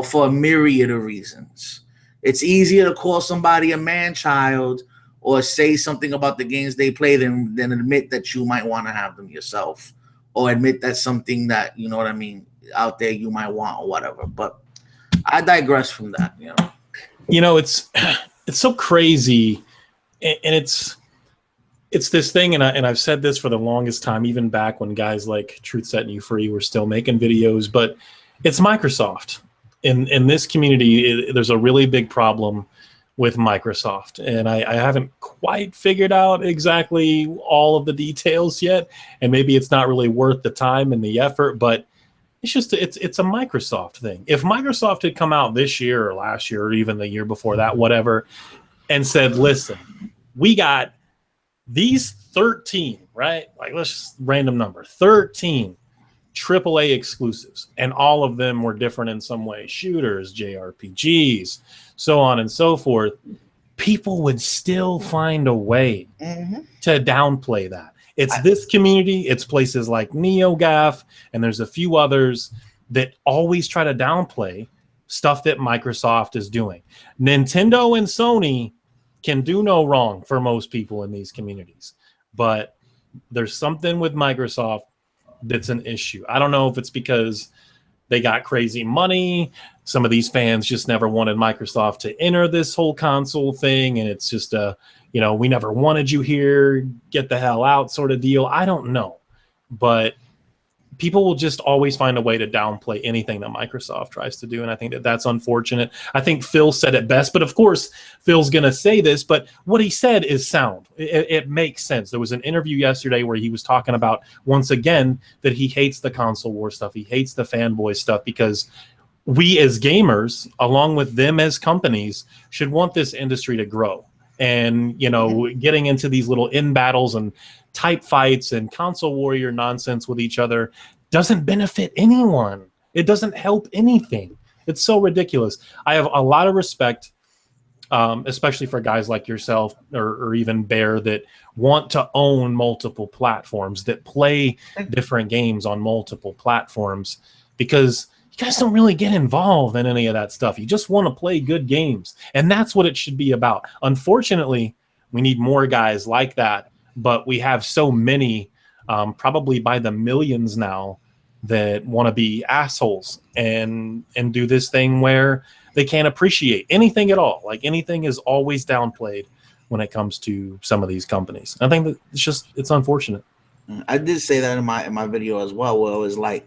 for a myriad of reasons. It's easier to call somebody a man-child or say something about the games they play than admit that you might want to have them yourself, or admit that's something that, out there you might want or whatever. But I digress from that. It's so crazy, and it's this thing, and I've said this for the longest time, even back when guys like Truth Setting You Free were still making videos. But it's Microsoft. In this community, there's a really big problem with Microsoft, and I haven't quite figured out exactly all of the details yet, and maybe it's not really worth the time and the effort, but it's a Microsoft thing. If Microsoft had come out this year or last year or even the year before that, whatever, and said, listen, we got these 13, right? Like, let's just random number, 13 AAA exclusives, and all of them were different in some way, shooters, JRPGs, so on and so forth, people would still find a way to downplay that. It's this community. It's places like NeoGAF, and there's a few others that always try to downplay stuff that Microsoft is doing. Nintendo and Sony can do no wrong for most people in these communities, but there's something with Microsoft that's an issue. I don't know if it's because they got crazy money. Some of these fans just never wanted Microsoft to enter this whole console thing, and it's just we never wanted you here, get the hell out sort of deal. I don't know, but people will just always find a way to downplay anything that Microsoft tries to do, and I think that that's unfortunate. I think Phil said it best, but of course Phil's going to say this, but what he said is sound. It makes sense. There was an interview yesterday where he was talking about, once again, that he hates the console war stuff. He hates the fanboy stuff because we as gamers, along with them as companies, should want this industry to grow. And, getting into these little in battles and type fights and console warrior nonsense with each other doesn't benefit anyone. It doesn't help anything. It's so ridiculous. I have a lot of respect, especially for guys like yourself or even Bear, that want to own multiple platforms, that play different games on multiple platforms, because you guys don't really get involved in any of that stuff. You just want to play good games, and that's what it should be about. Unfortunately, we need more guys like that, but we have so many, probably by the millions now, that want to be assholes and do this thing where they can't appreciate anything at all. Like, anything is always downplayed when it comes to some of these companies. I think that it's unfortunate. I did say that in my video as well, where it was like,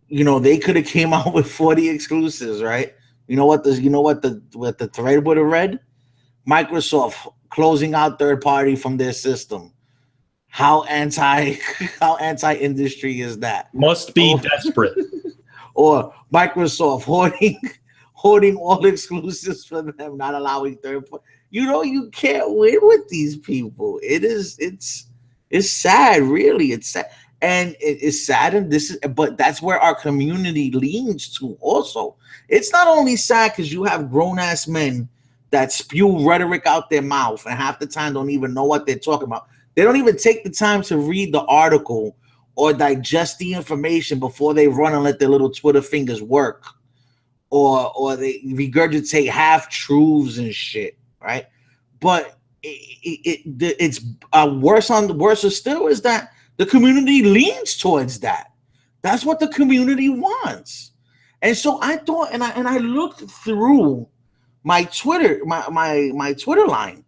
they could have came out with 40 exclusives, right? What the thread would have read? Microsoft closing out third party from their system. How anti industry is that? Must be desperate. Or Microsoft hoarding all exclusives for them, not allowing third party. You can't win with these people. It's sad, really. It's sad. And it's sad, and but that's where our community leans to also. It's not only sad because you have grown-ass men that spew rhetoric out their mouth and half the time don't even know what they're talking about. They don't even take the time to read the article or digest the information before they run and let their little Twitter fingers work, or they regurgitate half-truths and shit, right? But it's worse still is that the community leans towards that. That's what the community wants. And so I thought, and I looked through my Twitter, my Twitter line,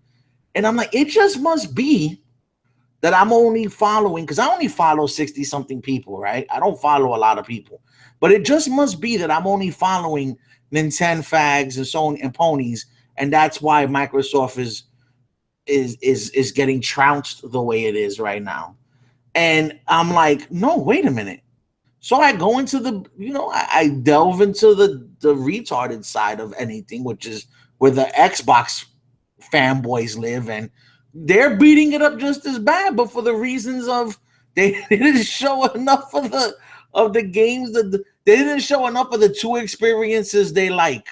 and I'm like, it just must be that I'm only following, because I only follow 60-something people, right? I don't follow a lot of people. But it just must be that I'm only following Nintendo fags and Sony and ponies, and that's why Microsoft is getting trounced the way it is right now. And I'm like, no, wait a minute. So I go into I delve into the retarded side of anything, which is where the Xbox fanboys live, and they're beating it up just as bad, but for the reasons of they didn't show enough of the games that they didn't show enough of the two experiences they like.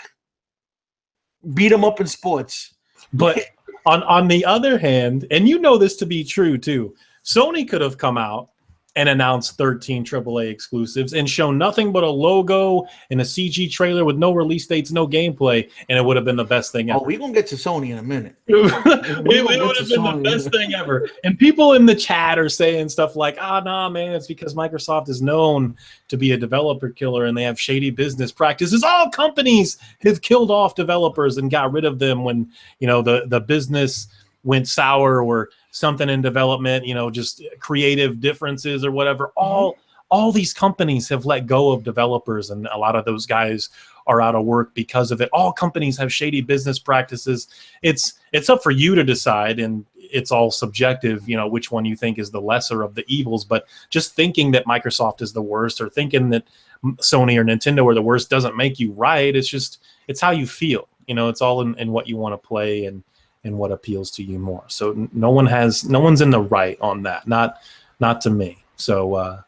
Beat them up in sports. But on the other hand, and this to be true too, Sony could have come out and announced 13 AAA exclusives and shown nothing but a logo and a CG trailer with no release dates, no gameplay, and it would have been the best thing ever. Oh, we're going to get to Sony in a minute. It would have been the best thing ever. And people in the chat are saying stuff like, nah, man, it's because Microsoft is known to be a developer killer and they have shady business practices. All companies have killed off developers and got rid of them when, the business went sour or something in development, just creative differences or whatever. All these companies have let go of developers, and a lot of those guys are out of work because of it. All companies have shady business practices. It's up for you to decide, and it's all subjective, which one you think is the lesser of the evils. But just thinking that Microsoft is the worst or thinking that Sony or Nintendo are the worst doesn't make you right. It's how you feel. It's all in what you want to play and what appeals to you more. So no one's in the right on that. Not to me. So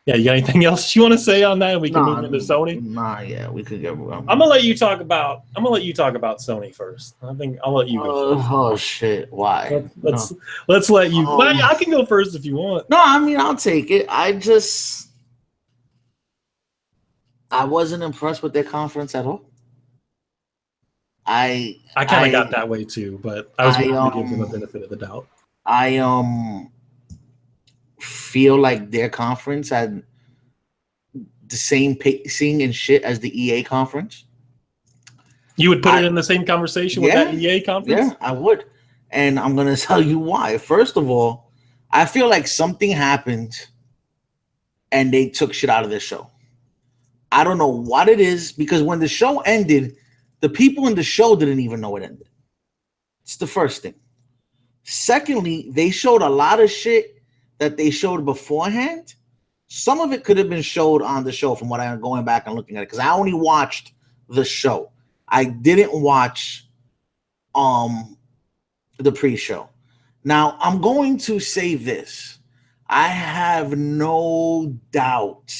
Yeah, you got anything else you want to say on that? We can move into Sony. Yeah, we could get. I'm gonna let you talk about. Sony first. I think I'll let you go first. Oh shit! Why? Let's let you. Well, I can go first if you want. No, I mean I'll take it. I wasn't impressed with their conference at all. I kind of got that way too, but I was willing to give them the benefit of the doubt. I feel like their conference had the same pacing and shit as the EA conference. You would put it in the same conversation with that EA conference? Yeah, I would. And I'm going to tell you why. First of all, I feel like something happened and they took shit out of this show. I don't know what it is, because when the show ended, the people in the show didn't even know it ended. It's the first thing. Secondly, they showed a lot of shit that they showed beforehand. Some of it could have been showed on the show from what I'm going back and looking at it, because I only watched the show. I didn't watch the pre-show. Now, I'm going to say this. I have no doubt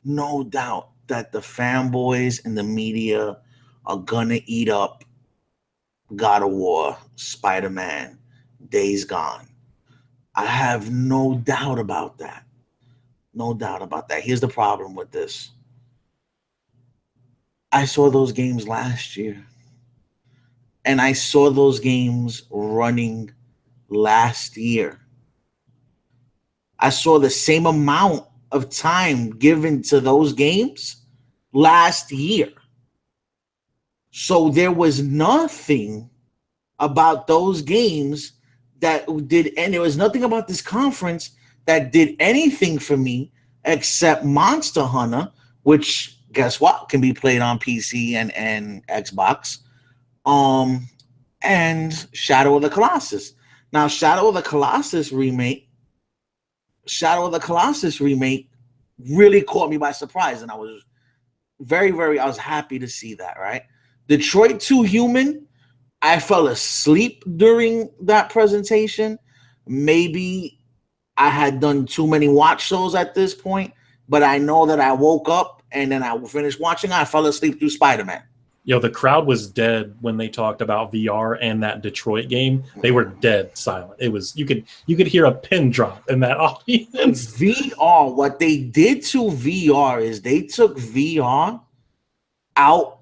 that the fanboys and the media are gonna eat up God of War, Spider-Man, Days Gone. I have no doubt about that. No doubt about that. Here's the problem with this. I saw those games last year. And I saw those games running last year. I saw the same amount of time given to those games last year. So there was nothing about those games that did, and there was nothing about this conference that did anything for me except Monster Hunter, which guess what, can be played on PC and Xbox, and Shadow of the Colossus. Now, Shadow of the Colossus remake really caught me by surprise, and I was I was happy to see that, right? Detroit 2 Human, I fell asleep during that presentation. Maybe I had done too many watch shows at this point, but I know that I woke up and then I finished watching. I fell asleep through Spider-Man. Yo, the crowd was dead when they talked about VR and that Detroit game. They were dead silent. It was you could hear a pin drop in that audience. VR, what they did to VR is they took VR out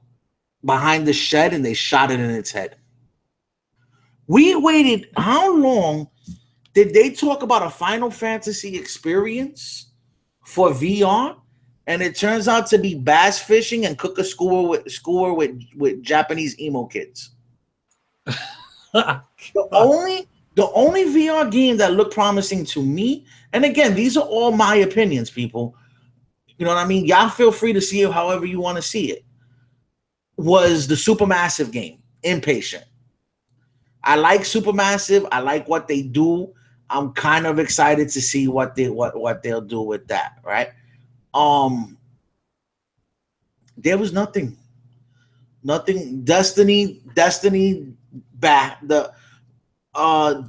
behind the shed and they shot it in its head. We waited. How long did they talk about a Final Fantasy experience for VR? And it turns out to be bass fishing and cook a skewer with Japanese emo kids. The only VR game that looked promising to me, and again, these are all my opinions, people. You know what I mean? Y'all feel free to see it however you want to see it. Was the Supermassive game, Impatient. I like Supermassive. I like what they do. I'm kind of excited to see what they'll do with that, right? There was nothing. Destiny back. What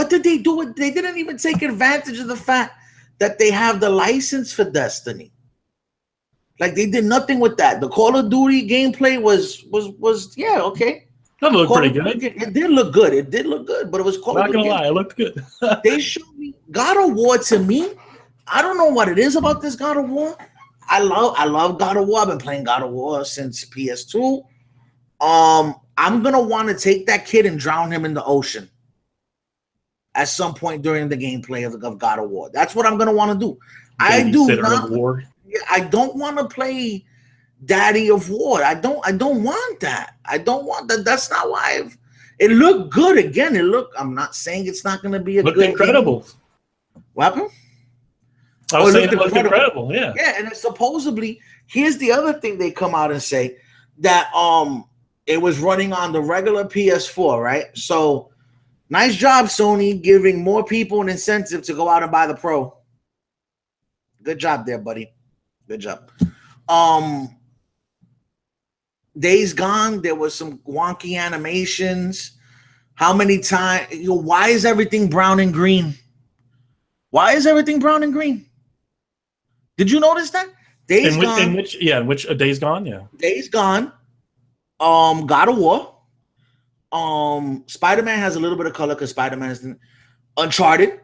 did they do? They didn't even take advantage of the fact that they have the license for Destiny. Like, they did nothing with that. The Call of Duty gameplay was yeah, okay. That looked pretty good. It did look good, but it was Call of Duty. Not gonna lie, it looked good. They showed me God of War. To me, I don't know what it is about this God of War. I love God of War. I've been playing God of War since PS2. I'm gonna want to take that kid and drown him in the ocean at some point during the gameplay of God of War. That's what I'm gonna want to do. I don't want to play Daddy of War. I don't want that. I don't want that. That's not why it looked good. Again, I'm not saying it's not going to be a good incredible game. What happened? I was saying it looked incredible. Yeah. Yeah, and supposedly, here's the other thing they come out and say, that it was running on the regular PS4, right? So nice job, Sony, giving more people an incentive to go out and buy the Pro. Good job there, buddy. Good job. Days Gone, there was some wonky animations. How many times? Why is everything brown and green? Why is everything brown and green? Did you notice that? Days Gone. In which Days Gone, yeah. Days Gone. God of War. Spider-Man has a little bit of color because Spider-Man is Uncharted.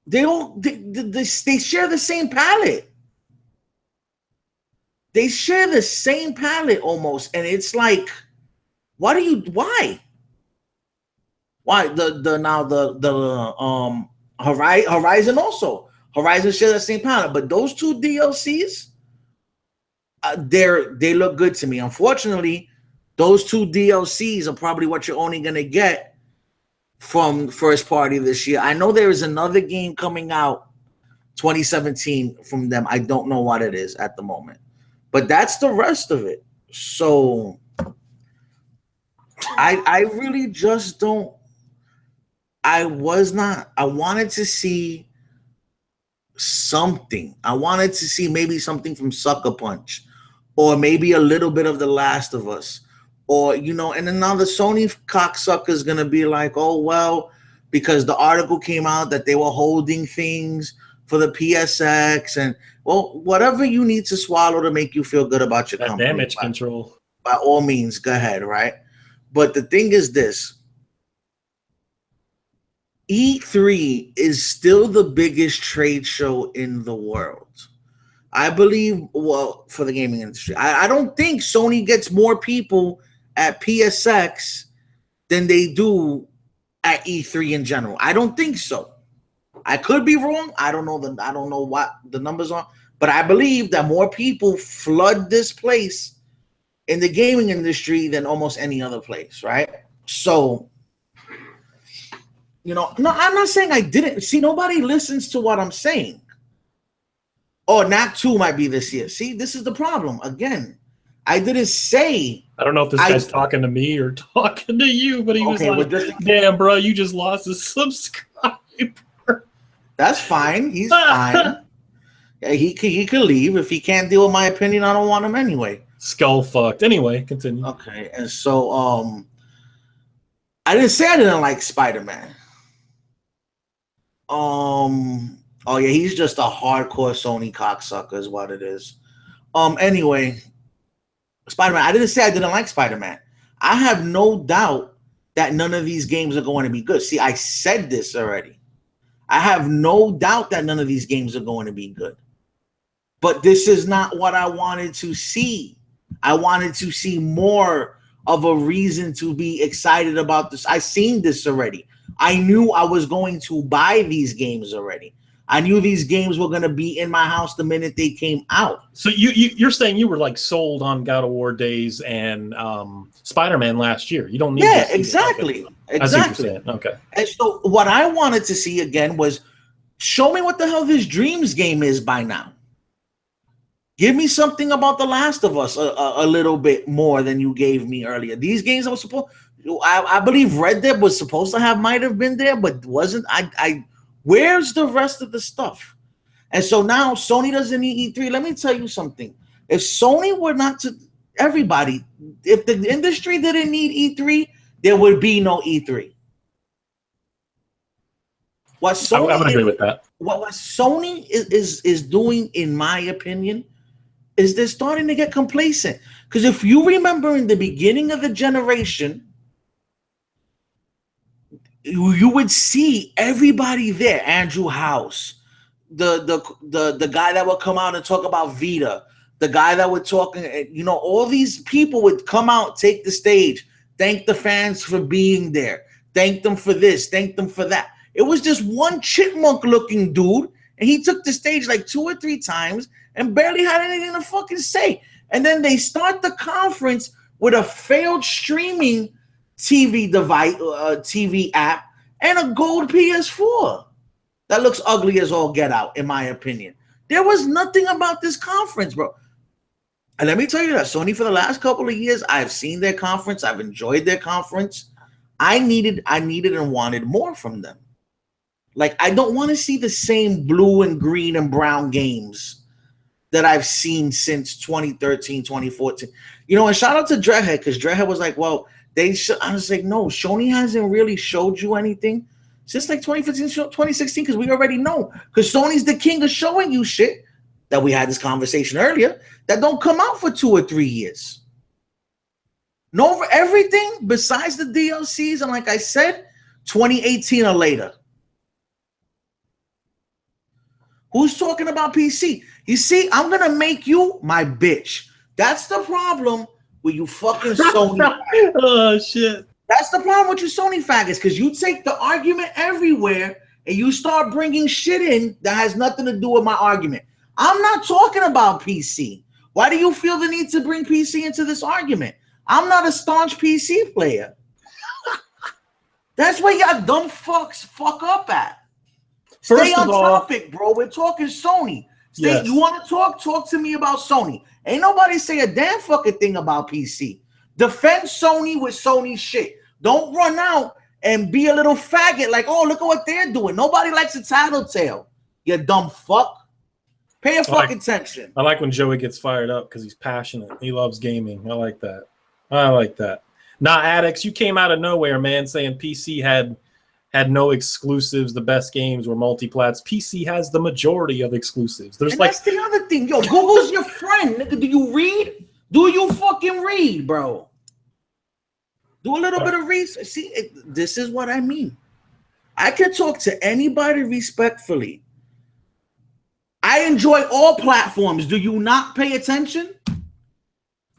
They share the same palette. They share the same palette almost, and it's like, why? Horizon also. Horizon shares the same palette, but those two DLCs, they look good to me. Unfortunately, those two DLCs are probably what you're only gonna get from first party this year. I know there is another game coming out 2017 from them. I don't know what it is at the moment, but that's the rest of it. So I really just don't. I wanted to see something. I wanted to see maybe something from Sucker Punch, or maybe a little bit of The Last of Us, or, you know, and then now the Sony cocksucker is going to be like, oh, well, because the article came out that they were holding things for the PSX, and, well, whatever you need to swallow to make you feel good about your company. Damage control. By all means, go ahead, right? But the thing is this. E3 is still the biggest trade show in the world. I believe, well, for the gaming industry. I don't think Sony gets more people at PSX than they do at E3 in general. I don't think so. I could be wrong. I don't know what the numbers are, but I believe that more people flood this place in the gaming industry than almost any other place, right? So, you know, no, I'm not saying I didn't. See, nobody listens to what I'm saying. Oh, Knack 2 might be this year. See, this is the problem. Again, I didn't say. I don't know if this guy's talking to me or talking to you, but he was like, damn, bro, you just lost a subscriber. That's fine. He's fine. Yeah, he could leave. If he can't deal with my opinion, I don't want him anyway. Skull fucked. Anyway, continue. Okay, and so I didn't say I didn't like Spider-Man. Oh yeah, he's just a hardcore Sony cocksucker is what it is. Anyway, Spider-Man. I didn't say I didn't like Spider-Man. I have no doubt that none of these games are going to be good. See, I said this already. I have no doubt that none of these games are going to be good. But this is not what I wanted to see. I wanted to see more of a reason to be excited about this. I've seen this already. I knew I was going to buy these games already. I knew these games were going to be in my house the minute they came out. So you're saying you were like sold on God of War Days and Spider-Man last year. You don't need. Yeah, exactly. Exactly. Okay. And so what I wanted to see again was, show me what the hell this Dreams game is by now. Give me something about The Last of Us a little bit more than you gave me earlier. These games I was supposed. I believe Red Dead was supposed to might have been there, but wasn't. Where's the rest of the stuff? And so now Sony doesn't need E3. Let me tell you something. If Sony were not to everybody, if the industry didn't need E3, there would be no E3. What Sony I would agree with that. What Sony is doing, in my opinion, is they're starting to get complacent. Because if you remember in the beginning of the generation, you would see everybody there. Andrew House, the guy that would come out and talk about Vita, the guy that would talk, you know, all these people would come out, take the stage, thank the fans for being there, thank them for this, thank them for that. It was just one chipmunk looking dude, and he took the stage like 2 or 3 times and barely had anything to fucking say. And then they start the conference with a failed streaming TV device, TV app, and a gold PS4 that looks ugly as all get out, in my opinion. There was nothing about this conference, bro. And let me tell you that Sony, for the last couple of years, I've seen their conference. I've enjoyed their conference. I needed and wanted more from them. Like, I don't want to see the same blue and green and brown games that I've seen since 2013, 2014. You know, and shout out to Dreadhead, because Dreadhead was like, well, I was like, no, Sony hasn't really showed you anything since like 2015, 2016, because we already know. Because Sony's the king of showing you shit. that we had this conversation earlier that don't come out for 2 or 3 years. No, everything besides the DLCs, and like I said, 2018 or later. Who's talking about PC? You see, I'm gonna make you my bitch. That's the problem with you fucking Sony. Oh shit. That's the problem with you Sony faggots, because you take the argument everywhere and you start bringing shit in that has nothing to do with my argument. I'm not talking about PC. Why do you feel the need to bring PC into this argument? I'm not a staunch PC player. That's where y'all dumb fucks fuck up at. Stay on topic, bro. We're talking Sony. Yes. You want to talk to me about Sony. Ain't nobody say a damn fucking thing about PC. Defend Sony with Sony shit. Don't run out and be a little faggot like, oh, look at what they're doing. Nobody likes a tattletale. You dumb fuck. Pay attention. I like when Joey gets fired up because he's passionate. He loves gaming. I like that. I like that. Nah, Addicts, you came out of nowhere, man, saying PC had no exclusives. The best games were multiplats. PC has the majority of exclusives. There's that's the other thing. Yo, Google's your friend. Nigga, do you read? Do you fucking read, bro? Do a little bit of research. See, this is what I mean. I can talk to anybody respectfully. I enjoy all platforms. Do you not pay attention?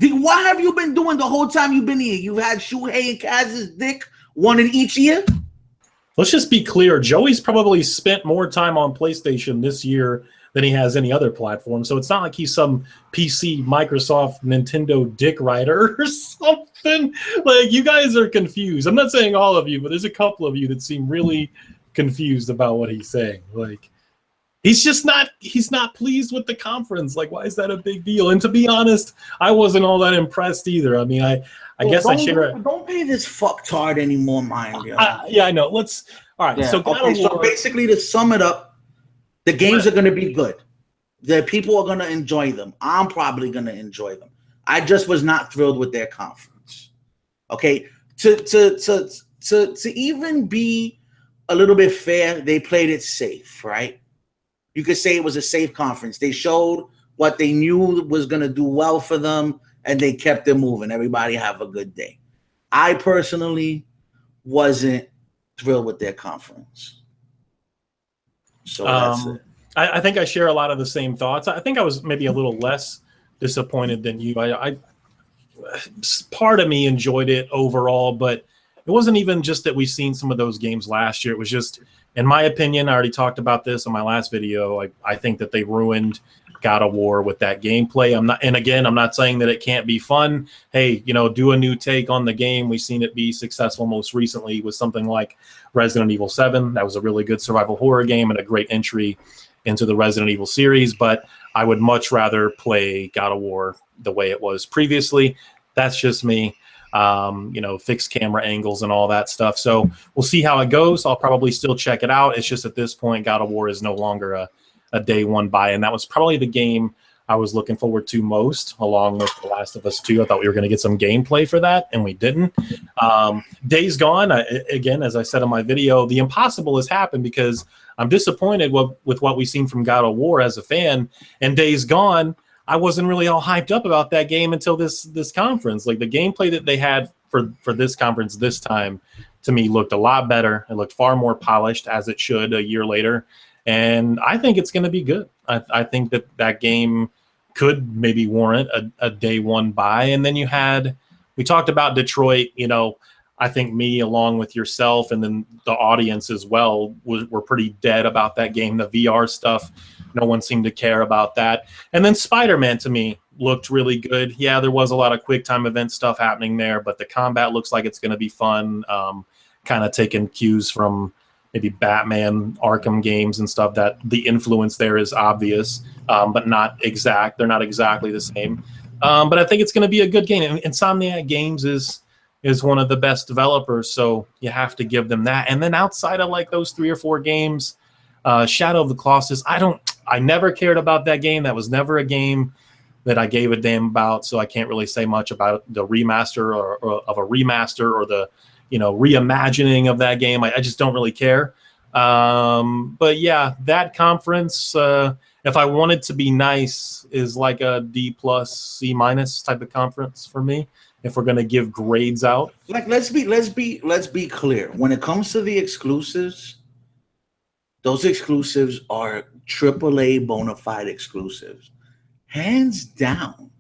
What have you been doing the whole time you've been here? You've had Shuhei and Kaz's dick, one in each ear? Let's just be clear. Joey's probably spent more time on PlayStation this year than he has any other platform. So it's not like he's some PC, Microsoft, Nintendo dick rider or something. Like, you guys are confused. I'm not saying all of you, but there's a couple of you that seem really confused about what he's saying. Like, he's not pleased with the conference. Like, why is that a big deal? And to be honest, I wasn't all that impressed either. I mean, I guess I share it. Don't pay this fucktard anymore, mind you. Yeah, I know. All right. Yeah. So basically, to sum it up, the games are going to be good. The people are going to enjoy them. I'm probably going to enjoy them. I just was not thrilled with their conference. Okay, to even be a little bit fair, they played it safe, right? You could say it was a safe conference. They showed what they knew was going to do well for them, and they kept it moving. Everybody have a good day. I personally wasn't thrilled with their conference. So that's it. I think I share a lot of the same thoughts. I think I was maybe a little less disappointed than you. I part of me enjoyed it overall, but it wasn't even just that we've seen some of those games last year. It was just, in my opinion, I already talked about this in my last video. I think that they ruined God of War with that gameplay. I'm not saying that it can't be fun. Hey, do a new take on the game. We've seen it be successful most recently with something like Resident Evil 7. That was a really good survival horror game and a great entry into the Resident Evil series, but I would much rather play God of War the way it was previously. That's just me. Fixed camera angles and all that stuff. So we'll see how it goes. I'll probably still check it out. It's just at this point, God of War is no longer a day one buy, and that was probably the game I was looking forward to most, along with The Last of Us 2. I thought we were going to get some gameplay for that, and we didn't. Days Gone, again, as I said in my video, the impossible has happened because I'm disappointed with what we've seen from God of War as a fan. And Days Gone, I wasn't really all hyped up about that game until this conference. Like, the gameplay that they had for this conference this time, to me, looked a lot better. It looked far more polished, as it should a year later. And I think it's going to be good. I think that game could maybe warrant a day one buy. And then we talked about Detroit. I think me, along with yourself, and then the audience as well, were pretty dead about that game. The VR stuff, no one seemed to care about that. And then Spider-Man, to me, looked really good. Yeah, there was a lot of quick time event stuff happening there, but the combat looks like it's going to be fun. Kind of taking cues from maybe Batman, Arkham games and stuff, that the influence there is obvious, but not exact. They're not exactly the same. But I think it's going to be a good game. And Insomniac Games is one of the best developers, so you have to give them that. And then outside of like those 3 or 4 games, Shadow of the Colossus, I never cared about that game. That was never a game that I gave a damn about, so I can't really say much about the remaster or of a remaster or the reimagining of that game. I just don't really care. But yeah, that conference, if I wanted to be nice, is like a D plus, C minus type of conference for me. If we're gonna give grades out, Like let's be clear. When it comes to the exclusives, those exclusives are AAA bona fide exclusives, hands down.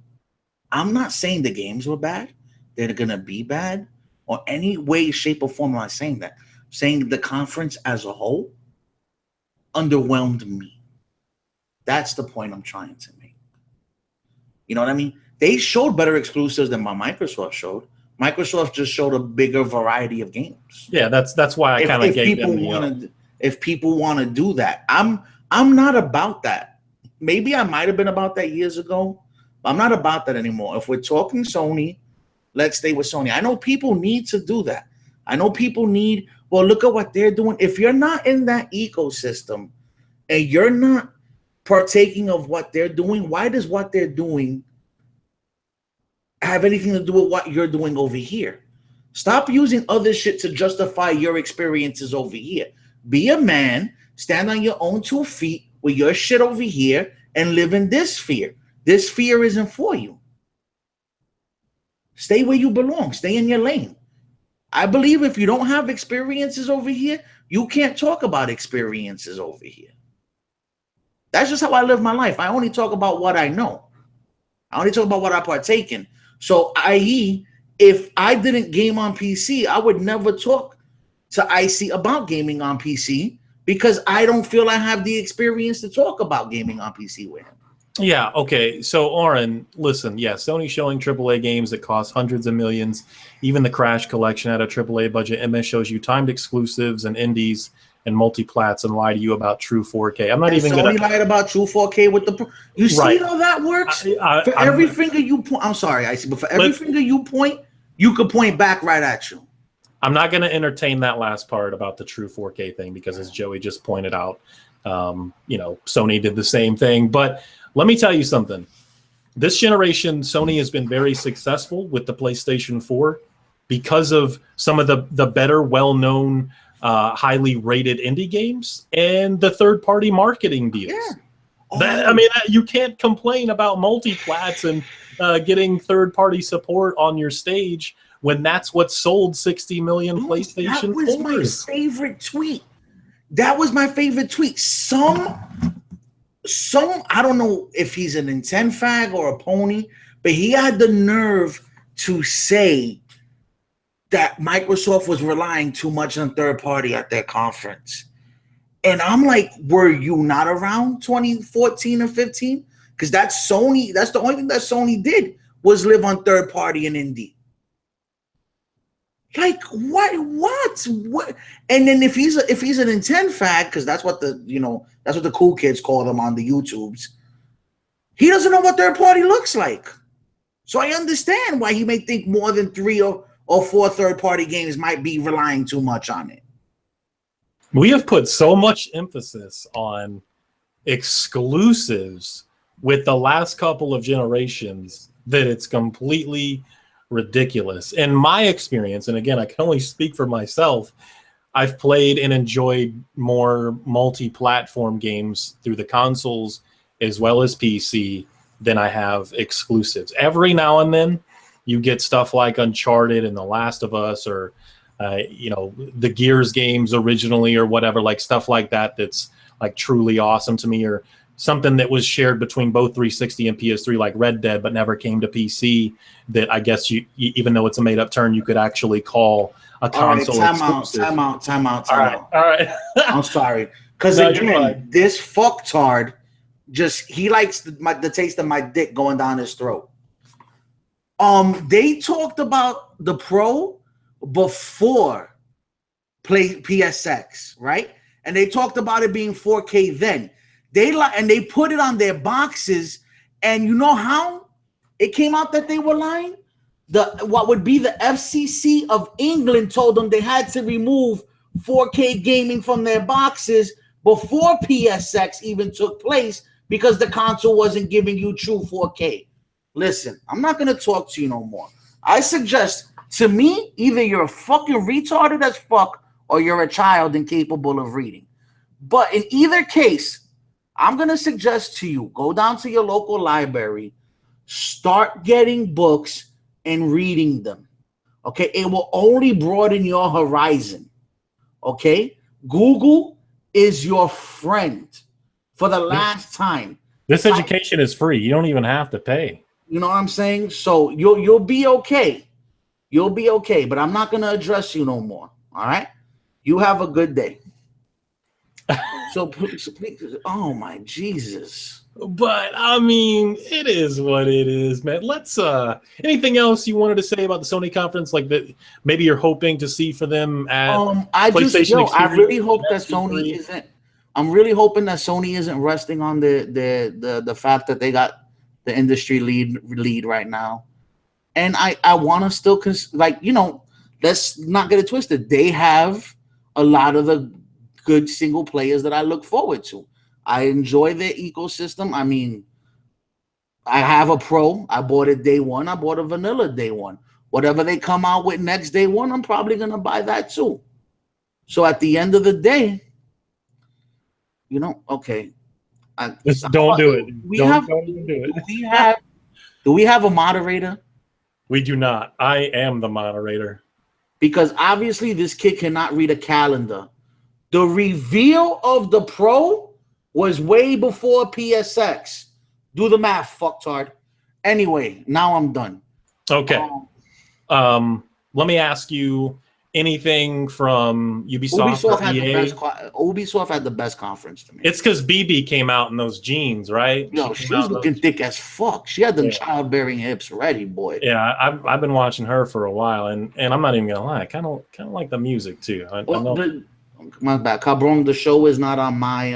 I'm not saying the games were bad; they're gonna be bad, or any way, shape, or form. I'm not saying that. I'm saying the conference as a whole underwhelmed me. That's the point I'm trying to make. You know what I mean? They showed better exclusives than my Microsoft showed. Microsoft just showed a bigger variety of games. yeah, that's why I kind of gave them the. If people want to do that, I'm not about that. Maybe I might have been about that years ago. But I'm not about that anymore. If we're talking Sony, let's stay with Sony. I know people need to do that. I know people need. Well, look at what they're doing. If you're not in that ecosystem and you're not partaking of what they're doing, why does what they're doing have anything to do with what you're doing over here? Stop using other shit to justify your experiences over here. Be a man, stand on your own 2 feet with your shit over here and live in this sphere. This sphere isn't for you. Stay where you belong. Stay in your lane. I believe if you don't have experiences over here, you can't talk about experiences over here. That's just how I live my life. I only talk about what I know. I only talk about what I partake in. So, i.e., if I didn't game on PC, I would never talk to IC about gaming on PC because I don't feel I have the experience to talk about gaming on PC with him. Yeah, okay. So, Oren, listen, yeah, Sony's showing AAA games that cost hundreds of millions. Even the Crash Collection had a AAA budget. MS shows you timed exclusives and indies and multiplats and lie to you about true 4K. I'm not even going to... Sony lied about true 4K with the... You see how that works? For every finger you point... I'm sorry, I see, but for every finger you point, you could point back right at you. I'm not going to entertain that last part about the true 4K thing because, as Joey just pointed out, Sony did the same thing. But let me tell you something. This generation, Sony has been very successful with the PlayStation 4 because of some of the better, well-known, highly rated indie games and the third-party marketing deals. Yeah. You can't complain about multiplats and getting third-party support on your stage when that's what sold 60 million PlayStation 4s. That was my favorite tweet. That was my favorite tweet. Some I don't know if he's an intent fag or a pony, but he had the nerve to say that Microsoft was relying too much on third party at their conference. And I'm like, were you not around 2014 or 15? Because that's Sony. That's the only thing that Sony did was live on third party and indie. Like what? And then if he's an intent fag, because that's what the cool kids call them on the YouTubes. He doesn't know what third party looks like. So I understand why he may think more than 3 or 4 third party games might be relying too much on it. We have put so much emphasis on exclusives with the last couple of generations that it's completely ridiculous. In my experience, and again, I can only speak for myself, I've played and enjoyed more multi-platform games through the consoles as well as PC than I have exclusives. Every now and then you get stuff like Uncharted and The Last of Us or the Gears games originally or whatever, like stuff like that that's like truly awesome to me, or something that was shared between both 360 and PS3 like Red Dead but never came to PC that I guess you even though it's a made-up term, you could actually call a console exclusive. Time out. All right. I'm sorry. Because again, this fucktard he likes the taste of my dick going down his throat. They talked about the Pro before PSX, right? And they talked about it being 4K then. They put it on their boxes, and you know how it came out that they were lying? What would be the FCC of England told them they had to remove 4K gaming from their boxes before PSX even took place because the console wasn't giving you true 4K. Listen, I'm not going to talk to you no more. I suggest, to me, either you're fucking retarded as fuck or you're a child incapable of reading. But in either case, I'm going to suggest to you, go down to your local library, start getting books and reading them. Okay, it will only broaden your horizon. Okay, Google is your friend for the last time. This education is free. You don't even have to pay. You know what I'm saying? So you'll be okay. You'll be okay, but I'm not going to address you no more. All right? You have a good day. So please, oh my Jesus. But I mean, it is what it is, man. Let's anything else you wanted to say about the Sony conference, like that maybe you're hoping to see for them at I really hope that Sony isn't. I'm really hoping that Sony isn't resting on the fact that they got the industry lead right now. And I want to still let's not get it twisted. They have a lot of the good single players that I look forward to. I enjoy their ecosystem. I mean, I have a pro. I bought it day one. I bought a vanilla day one. Whatever they come out with next day one, I'm probably going to buy that too. So at the end of the day, okay. Just don't do it. Don't even do it. Do we have a moderator? We do not. I am the moderator. Because obviously this kid cannot read a calendar. The reveal of the Pro was way before PSX. Do the math, fucktard. Anyway, now I'm done. Okay. Let me ask you anything from Ubisoft or EA? Ubisoft had the best conference to me. It's because BB came out in those jeans, right? Yo, she was looking thick as fuck. She had them childbearing hips ready, boy. Yeah, I've been watching her for a while, and I'm not even gonna lie, I kind of like the music too. I know. My bad, Cabron. The show is not on my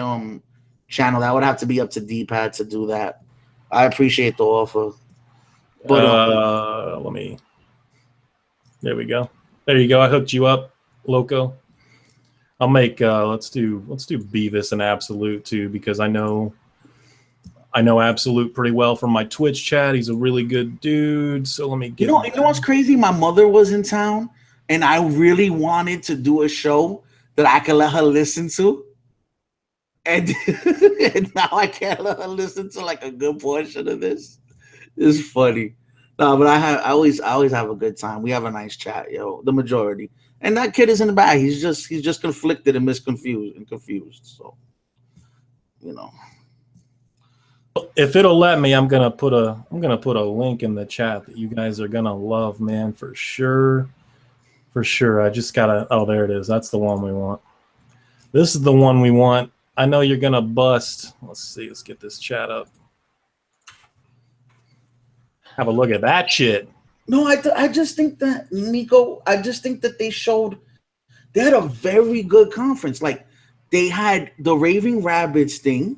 channel. That would have to be up to D-Pad to do that. I appreciate the offer, but let me. There we go. There you go. I hooked you up, Loco. I'll make let's do Beavis and Absolute too, because I know Absolute pretty well from my Twitch chat. He's a really good dude. So let me get you know what's crazy? My mother was in town and I really wanted to do a show that I could let her listen to. And, and now I can't let her listen to like a good portion of this. It's funny. No, but I always have a good time. We have a nice chat, yo. The majority, and that kid isn't bad. He's just conflicted and confused. So, if it'll let me, I'm gonna put a link in the chat that you guys are gonna love, man, for sure. For sure. I just gotta. Oh, there it is. That's the one we want. This is the one we want. I know you're gonna bust. Let's see. Let's get this chat up. Have a look at that shit. No, I just think that, Nico, I just think that they had a very good conference. Like, they had the Raving Rabbids thing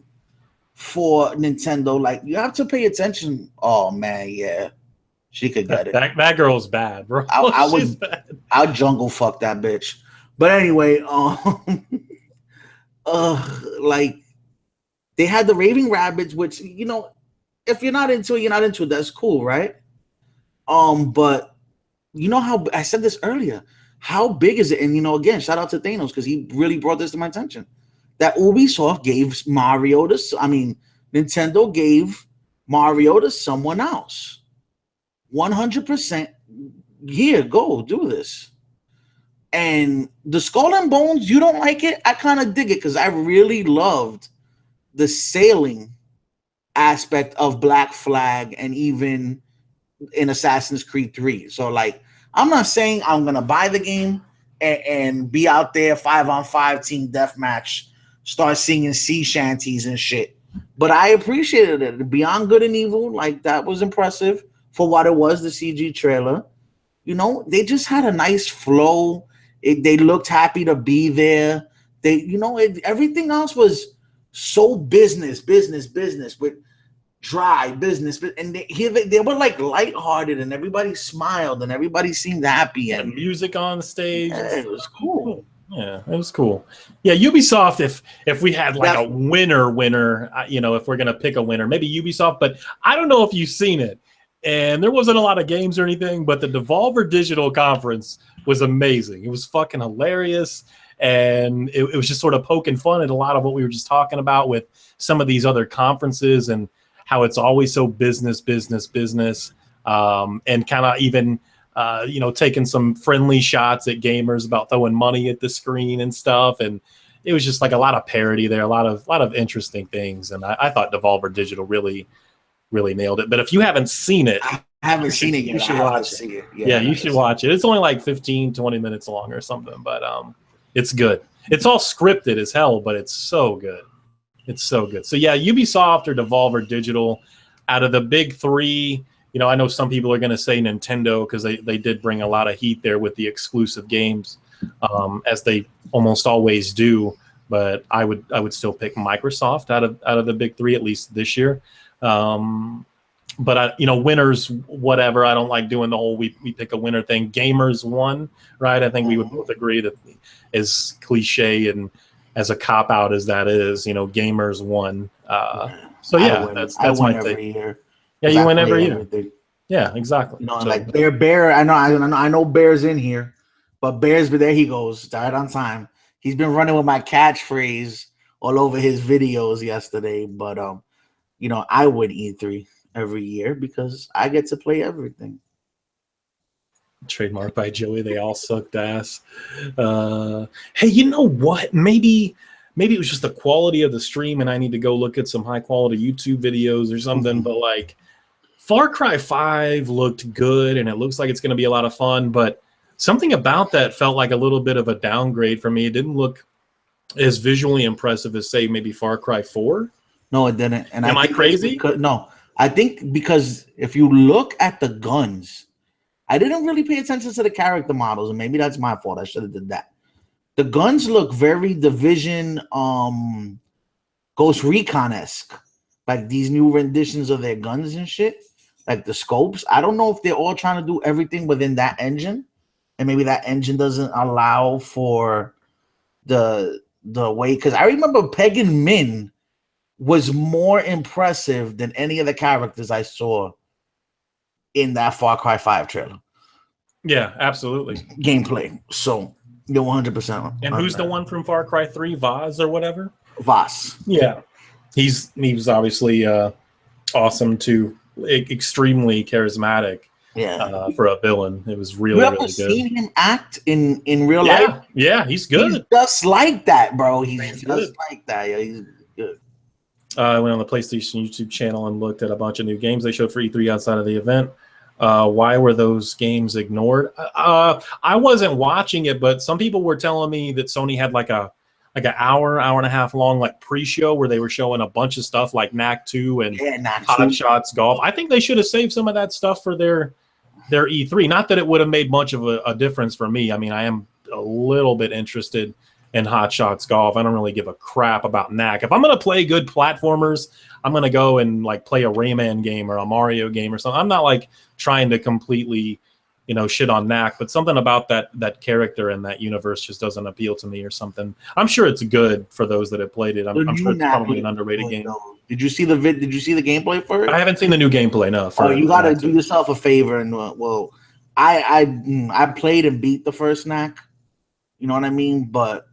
for Nintendo. Like, you have to pay attention. Oh, man, yeah. She could get it. That girl's bad, bro. She's bad. I'll jungle fuck that bitch. But anyway, like, they had the Raving Rabbids, which, if you're not into it, you're not into it. That's cool, right? But you know how I said this earlier. How big is it? And again, shout out to Thanos because he really brought this to my attention. That Ubisoft gave Nintendo gave Mario to someone else. 100%. Here, go do this. And the Skull and Bones, you don't like it? I kind of dig it because I really loved the sailing aspect of Black Flag and even in Assassin's Creed 3. So, like, I'm not saying I'm going to buy the game and be out there 5-on-5 team deathmatch, start singing sea shanties and shit. But I appreciated it. Beyond Good and Evil, like, that was impressive for what it was, the CG trailer. They just had a nice flow. They looked happy to be there. Everything else was so business with dry business, and they were like lighthearted, and everybody smiled, and everybody seemed happy, and music on stage. Yeah, it was cool. Yeah, it was cool. Yeah, Ubisoft. If we had like a winner, if we're gonna pick a winner, maybe Ubisoft. But I don't know if you've seen it, and there wasn't a lot of games or anything. But the Devolver Digital Conference was amazing. It was fucking hilarious. and it was just sort of poking fun at a lot of what we were just talking about with some of these other conferences and how it's always so business, and kind of even taking some friendly shots at gamers about throwing money at the screen and stuff. And it was just like a lot of parody there, a lot of interesting things. And I thought Devolver Digital really nailed it. But if you haven't seen it, I haven't seen it yet. You should watch it. Yeah, you should watch it. It's only like 15-20 minutes long or something, but it's good. It's all scripted as hell, but it's so good. It's so good. So yeah, Ubisoft or Devolver Digital, out of the big three, I know some people are going to say Nintendo because they did bring a lot of heat there with the exclusive games, as they almost always do. But I would still pick Microsoft out of the big three, at least this year. But winners, whatever. I don't like doing the whole we pick a winner thing. Gamers won, right? I think we would both agree that, as cliche and as a cop out as that is, gamers won. So yeah, that's my take. Every year. Yeah, you win every year. Yeah, exactly. Like Bear. I know Bear's in here, but Bear's, but there he goes. Started on time. He's been running with my catchphrase all over his videos yesterday. But I win E3 every year because I get to play everything. Trademark by Joey. They all sucked ass. Hey, you know what? Maybe it was just the quality of the stream, and I need to go look at some high quality YouTube videos or something. But like, Far Cry 5 looked good, and it looks like it's going to be a lot of fun. But something about that felt like a little bit of a downgrade for me. It didn't look as visually impressive as, say, maybe Far Cry 4. No, it didn't. And Am I crazy? I think because if you look at the guns, I didn't really pay attention to the character models, and maybe that's my fault. I should have did that. The guns look very Division, Ghost Recon-esque, like these new renditions of their guns and shit, like the scopes. I don't know if they're all trying to do everything within that engine, and maybe that engine doesn't allow for the way. Because I remember Pagan Min was more impressive than any of the characters I saw in that Far Cry 5 trailer. Yeah, absolutely. Gameplay. So you're 100%. And who's the one from Far Cry 3, Vaz or whatever? Vaz. Yeah. He was obviously awesome too. Extremely charismatic. Yeah. For a villain. It was really, really good. You ever seen him act in real life? Yeah, he's good. He's just like that, bro. He's just like that. Yeah, he's good. I went on the PlayStation YouTube channel and looked at a bunch of new games they showed for E3 outside of the event. Why were those games ignored? I wasn't watching it, but some people were telling me that Sony had like an hour and a half long like pre-show where they were showing a bunch of stuff like Knack 2 and Hot Shots Golf. I think they should have saved some of that stuff for their E3. Not that it would have made much of a difference for me. I mean, I am a little bit interested in Hot Shots Golf. I don't really give a crap about Knack. If I'm going to play good platformers, I'm going to go and like play a Rayman game or a Mario game or something. I'm not like trying to completely, shit on Knack, but something about that character and that universe just doesn't appeal to me or something. I'm sure it's good for those that have played it. I'm sure it's probably an underrated game. Did you see the gameplay for it? I haven't seen the new gameplay, no. You got to do yourself a favor and I played and beat the first Knack. You know what I mean? But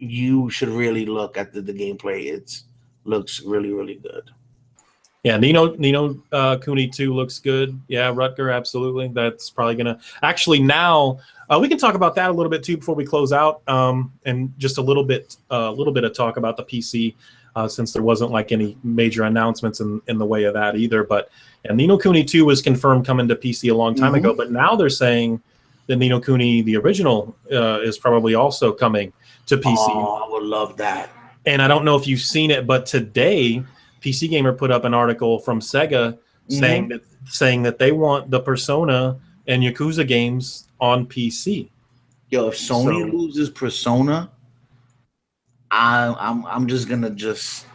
you should really look at the gameplay. It looks really, really good. Yeah, Nino Cooney 2 looks good. Yeah, Rutger, absolutely. That's probably gonna actually now we can talk about that a little bit too before we close out, and just a little bit of talk about the PC, since there wasn't like any major announcements in the way of that either. But Nino Cooney 2 was confirmed coming to PC a long time ago, but now they're saying that Nino Cooney, the original, is probably also coming to PC. Oh, I would love that. And I don't know if you've seen it, but today PC Gamer put up an article from Sega saying that they want the Persona and Yakuza games on PC. Yo, if Sony loses Persona, I'm just gonna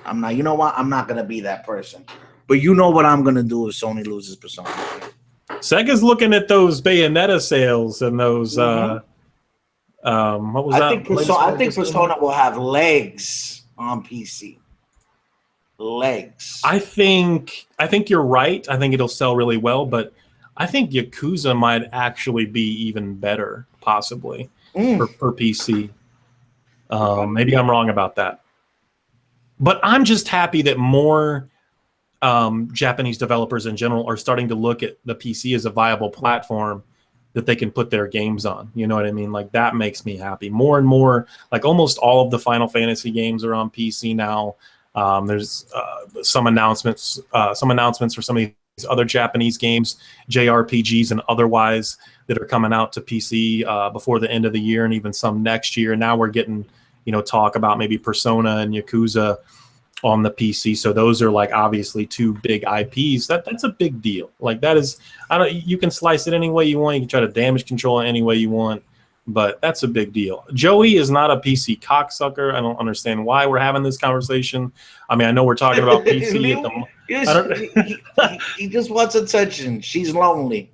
I'm not. You know what? I'm not gonna be that person. But you know what I'm gonna do if Sony loses Persona. Sega's looking at those Bayonetta sales and those. What was that? I think Persona will have legs on PC. Legs. I think you're right. I think it'll sell really well, but I think Yakuza might actually be even better, possibly for PC. Maybe I'm wrong about that. But I'm just happy that more Japanese developers in general are starting to look at the PC as a viable platform that they can put their games on. You know what I mean? Like, that makes me happy. More and more, like almost all of the Final Fantasy games are on PC now. There's some announcements for some of these other Japanese games, JRPGs and otherwise, that are coming out to PC before the end of the year, and even some next year. Now we're getting, talk about maybe Persona and Yakuza on the PC. So those are like obviously two big IPs. That's a big deal. Like, that is, you can slice it any way you want. You can try to damage control it any way you want, but that's a big deal. Joey is not a PC cocksucker. I don't understand why we're having this conversation. I mean, I know we're talking about PC at the he just wants attention. She's lonely.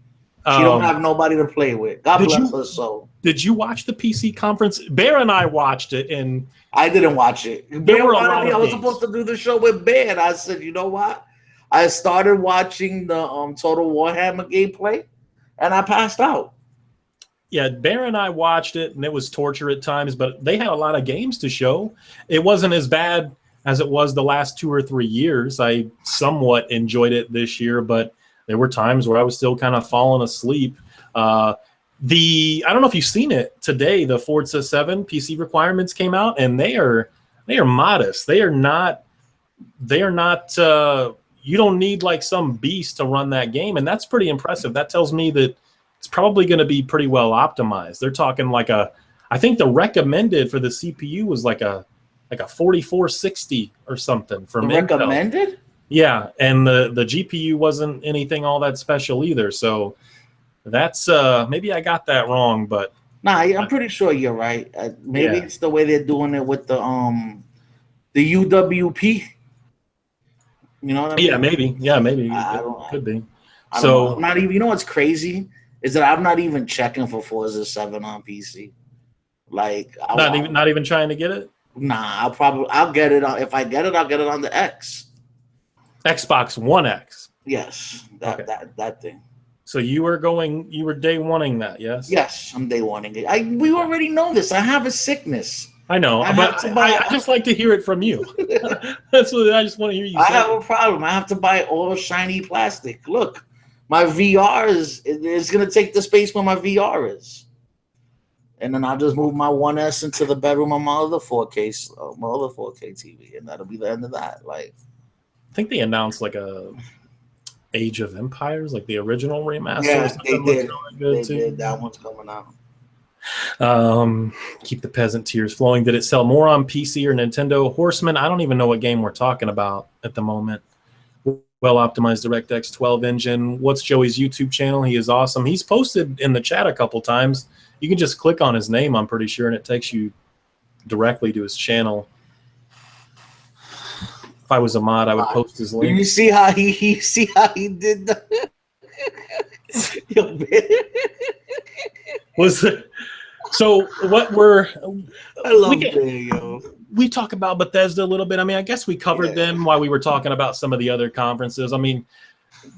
She don't have nobody to play with. God bless her soul. Did you watch the PC conference? Bear and I watched it, and I didn't watch it. Bear wanted me. I was supposed to do the show with Bear, and I said, you know what? I started watching the Total Warhammer gameplay, and I passed out. Yeah, Bear and I watched it, and it was torture at times, but they had a lot of games to show. It wasn't as bad as it was the last 2 or 3 years. I somewhat enjoyed it this year, but there were times where I was still kind of falling asleep. I don't know if you've seen it today. The Forza 7 PC requirements came out, and they are modest. They are not. You don't need like some beast to run that game, and that's pretty impressive. That tells me that it's probably going to be pretty well optimized. They're talking like I think the recommended for the CPU was like a 4460 or something from Intel. Recommended? Yeah, and the GPU wasn't anything all that special either. So that's maybe I got that wrong, but I'm pretty sure you're right. Maybe it's the way they're doing it with the UWP. You know what I mean? Yeah, maybe. Yeah, maybe. It could be. So I'm not even. You know what's crazy is that I'm not even checking for Forza 7 on PC. Like, not even trying to get it. Nah, I'll get it on. If I get it, I'll get it on the Xbox One X. Yes, that thing. So you were day oneing that, yes? Yes, I'm day oneing it. We already know this. I have a sickness. I know, but I just like to hear it from you. That's what I just want to hear you say. I have a problem. I have to buy all shiny plastic. Look, my VR is going to take the space where my VR is. And then I'll just move my 1S into the bedroom of my other 4K TV, and that'll be the end of that. Like, I think they announced like a Age of Empires, like the original remaster. Yeah, they did. They did. That one's coming out. Keep the peasant tears flowing. Did it sell more on PC or Nintendo? Horseman, I don't even know what game we're talking about at the moment. Well optimized DirectX 12 engine. What's Joey's YouTube channel? He is awesome. He's posted in the chat a couple times. You can just click on his name, I'm pretty sure, and it takes you directly to his channel. If I was a mod, I would post his link. You see how he did that? So what we're I love video. We talk about Bethesda a little bit. I mean, I guess we covered them while we were talking about some of the other conferences. I mean,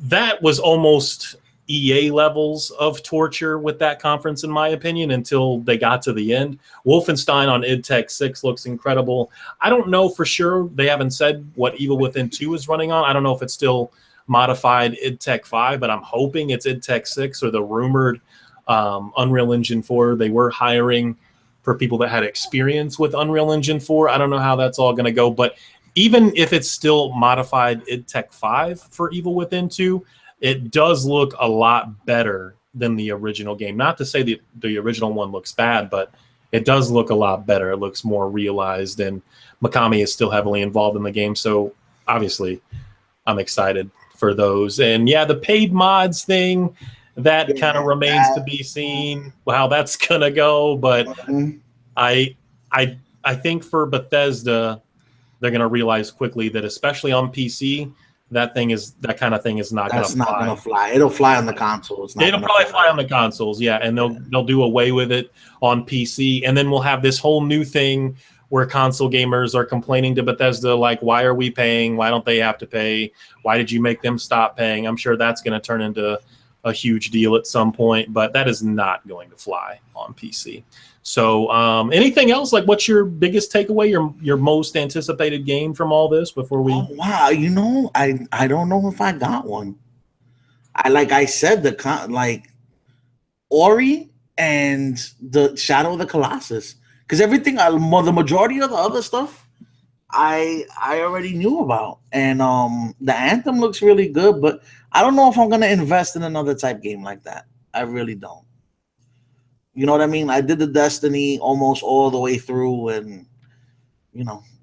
that was almost EA levels of torture with that conference, in my opinion, until they got to the end. Wolfenstein on id Tech 6 looks incredible. I don't know for sure. They haven't said what Evil Within 2 is running on. I don't know if it's still modified id Tech 5, but I'm hoping it's id Tech 6 or the rumored Unreal Engine 4. They were hiring for people that had experience with Unreal Engine 4. I don't know how that's all going to go, but even if it's still modified id Tech 5 for Evil Within 2, it does look a lot better than the original game. Not to say the original one looks bad, but it does look a lot better. It looks more realized, and Mikami is still heavily involved in the game. So obviously I'm excited for those. And yeah, the paid mods thing, that kind of remains to be seen how that's going to go. But I think for Bethesda, they're going to realize quickly that, especially on PC, that kind of thing is not going to fly. That's not going to fly. It'll fly on the consoles. It'll probably fly on the consoles, yeah, and they'll do away with it on PC, and then we'll have this whole new thing where console gamers are complaining to Bethesda, like, why are we paying? Why don't they have to pay? Why did you make them stop paying? I'm sure that's going to turn into a huge deal at some point, but that is not going to fly on PC. So anything else? Like, what's your biggest takeaway, your most anticipated game from all this before we... Oh, wow. I don't know if I got one. I said, Ori and the Shadow of the Colossus, because everything, the majority of the other stuff I already knew about, and the Anthem looks really good, but I don't know if I'm gonna invest in another type game like that. I really don't. You know what I mean? I did the Destiny almost all the way through, and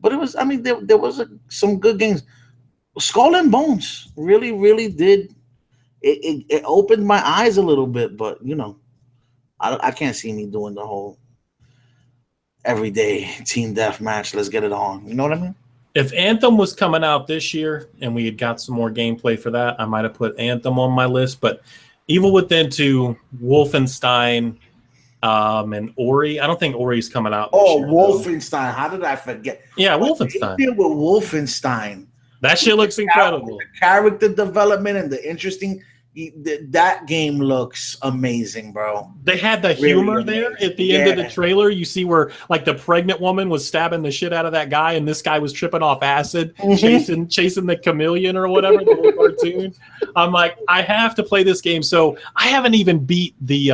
but it was, I mean, there was some good games. Skull and Bones really, really did. It opened my eyes a little bit, but I can't see me doing the whole everyday team deathmatch. Let's get it on. You know what I mean? If Anthem was coming out this year and we had got some more gameplay for that, I might have put Anthem on my list. But Evil Within 2, Wolfenstein, and Ori. I don't think Ori's coming out this year. Wolfenstein. How did I forget? Yeah, Wolfenstein. With Wolfenstein. That shit looks incredible. The character development and the interesting... that game looks amazing, bro. They had the humor there at the end of the trailer. You see where like the pregnant woman was stabbing the shit out of that guy, and this guy was tripping off acid, chasing the chameleon or whatever, the little cartoon. I'm like, I have to play this game. So I haven't even beat the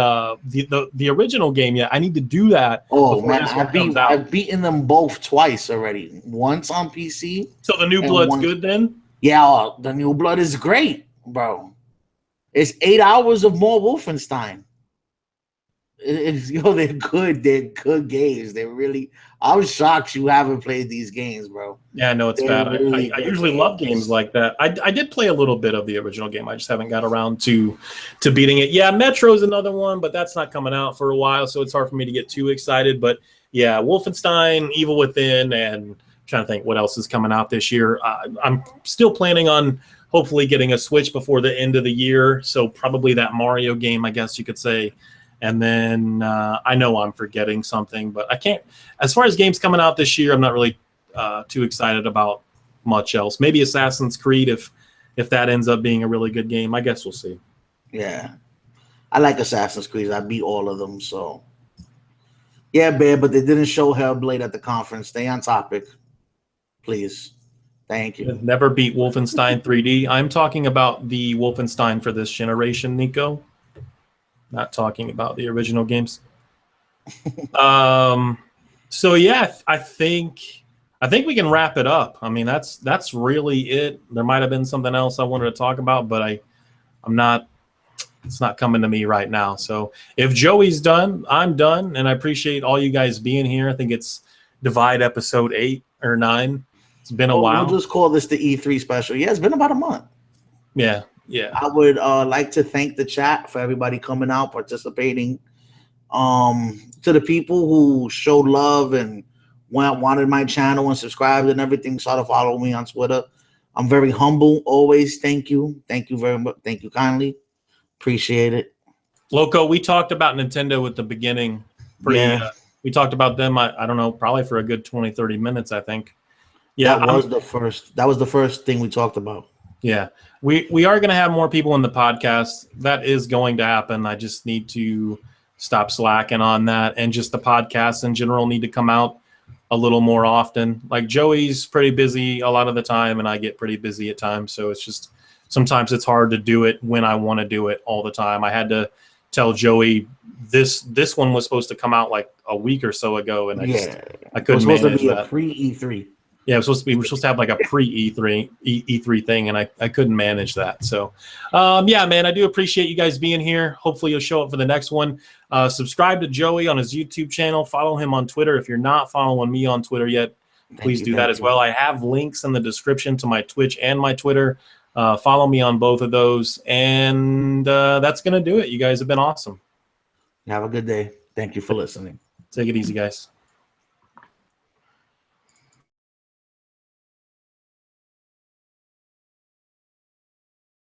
original game yet. I need to do that. Oh man, I've beaten them both twice already. Once on PC. So the New Blood's good then? Yeah, the New Blood is great, bro. It's 8 hours of more Wolfenstein. They're good. They're good games. They're really... I was shocked you haven't played these games, bro. Yeah, I know it's bad. Really I usually love games like that. I did play a little bit of the original game. I just haven't got around to beating it. Yeah, Metro's another one, but that's not coming out for a while, so it's hard for me to get too excited. But yeah, Wolfenstein, Evil Within, and I'm trying to think what else is coming out this year. I'm still planning on hopefully getting a Switch before the end of the year. So probably that Mario game, I guess you could say. And then I know I'm forgetting something, but I can't. As far as games coming out this year, I'm not really too excited about much else. Maybe Assassin's Creed if that ends up being a really good game. I guess we'll see. Yeah. I like Assassin's Creed. I beat all of them, so. Yeah, babe, but they didn't show Hellblade at the conference. Stay on topic, please. Thank you. Never beat Wolfenstein 3D. I'm talking about the Wolfenstein for this generation, Nico. Not talking about the original games. So yeah, I think we can wrap it up. I mean, that's really it. There might have been something else I wanted to talk about, but I'm not. It's not coming to me right now. So if Joey's done, I'm done, and I appreciate all you guys being here. I think it's Divide episode 8 or 9. It's been a while. We'll just call this the E3 special. Yeah, it's been about a month. Yeah. I would like to thank the chat for everybody coming out, participating. To the people who showed love and wanted my channel and subscribed and everything, so to follow me on Twitter. I'm very humble always. Thank you. Thank you very much. Thank you kindly. Appreciate it. Loco, we talked about Nintendo at the beginning. We talked about them, I don't know, probably for a good 20, 30 minutes, I think. Yeah, that was the first thing we talked about. Yeah. We are going to have more people in the podcast. That is going to happen. I just need to stop slacking on that. And just the podcasts in general need to come out a little more often. Like Joey's pretty busy a lot of the time, and I get pretty busy at times. So it's just sometimes it's hard to do it when I want to do it all the time. I had to tell Joey this one was supposed to come out like a week or so ago, and I couldn't manage that. It was supposed to be a pre-E3. Yeah, we're supposed to have like a pre-E3 thing, and I couldn't manage that. So, yeah, man, I do appreciate you guys being here. Hopefully you'll show up for the next one. Subscribe to Joey on his YouTube channel. Follow him on Twitter. If you're not following me on Twitter yet, please do that as well. I have links in the description to my Twitch and my Twitter. Follow me on both of those. And that's going to do it. You guys have been awesome. Have a good day. Thank you for listening. Take it easy, guys.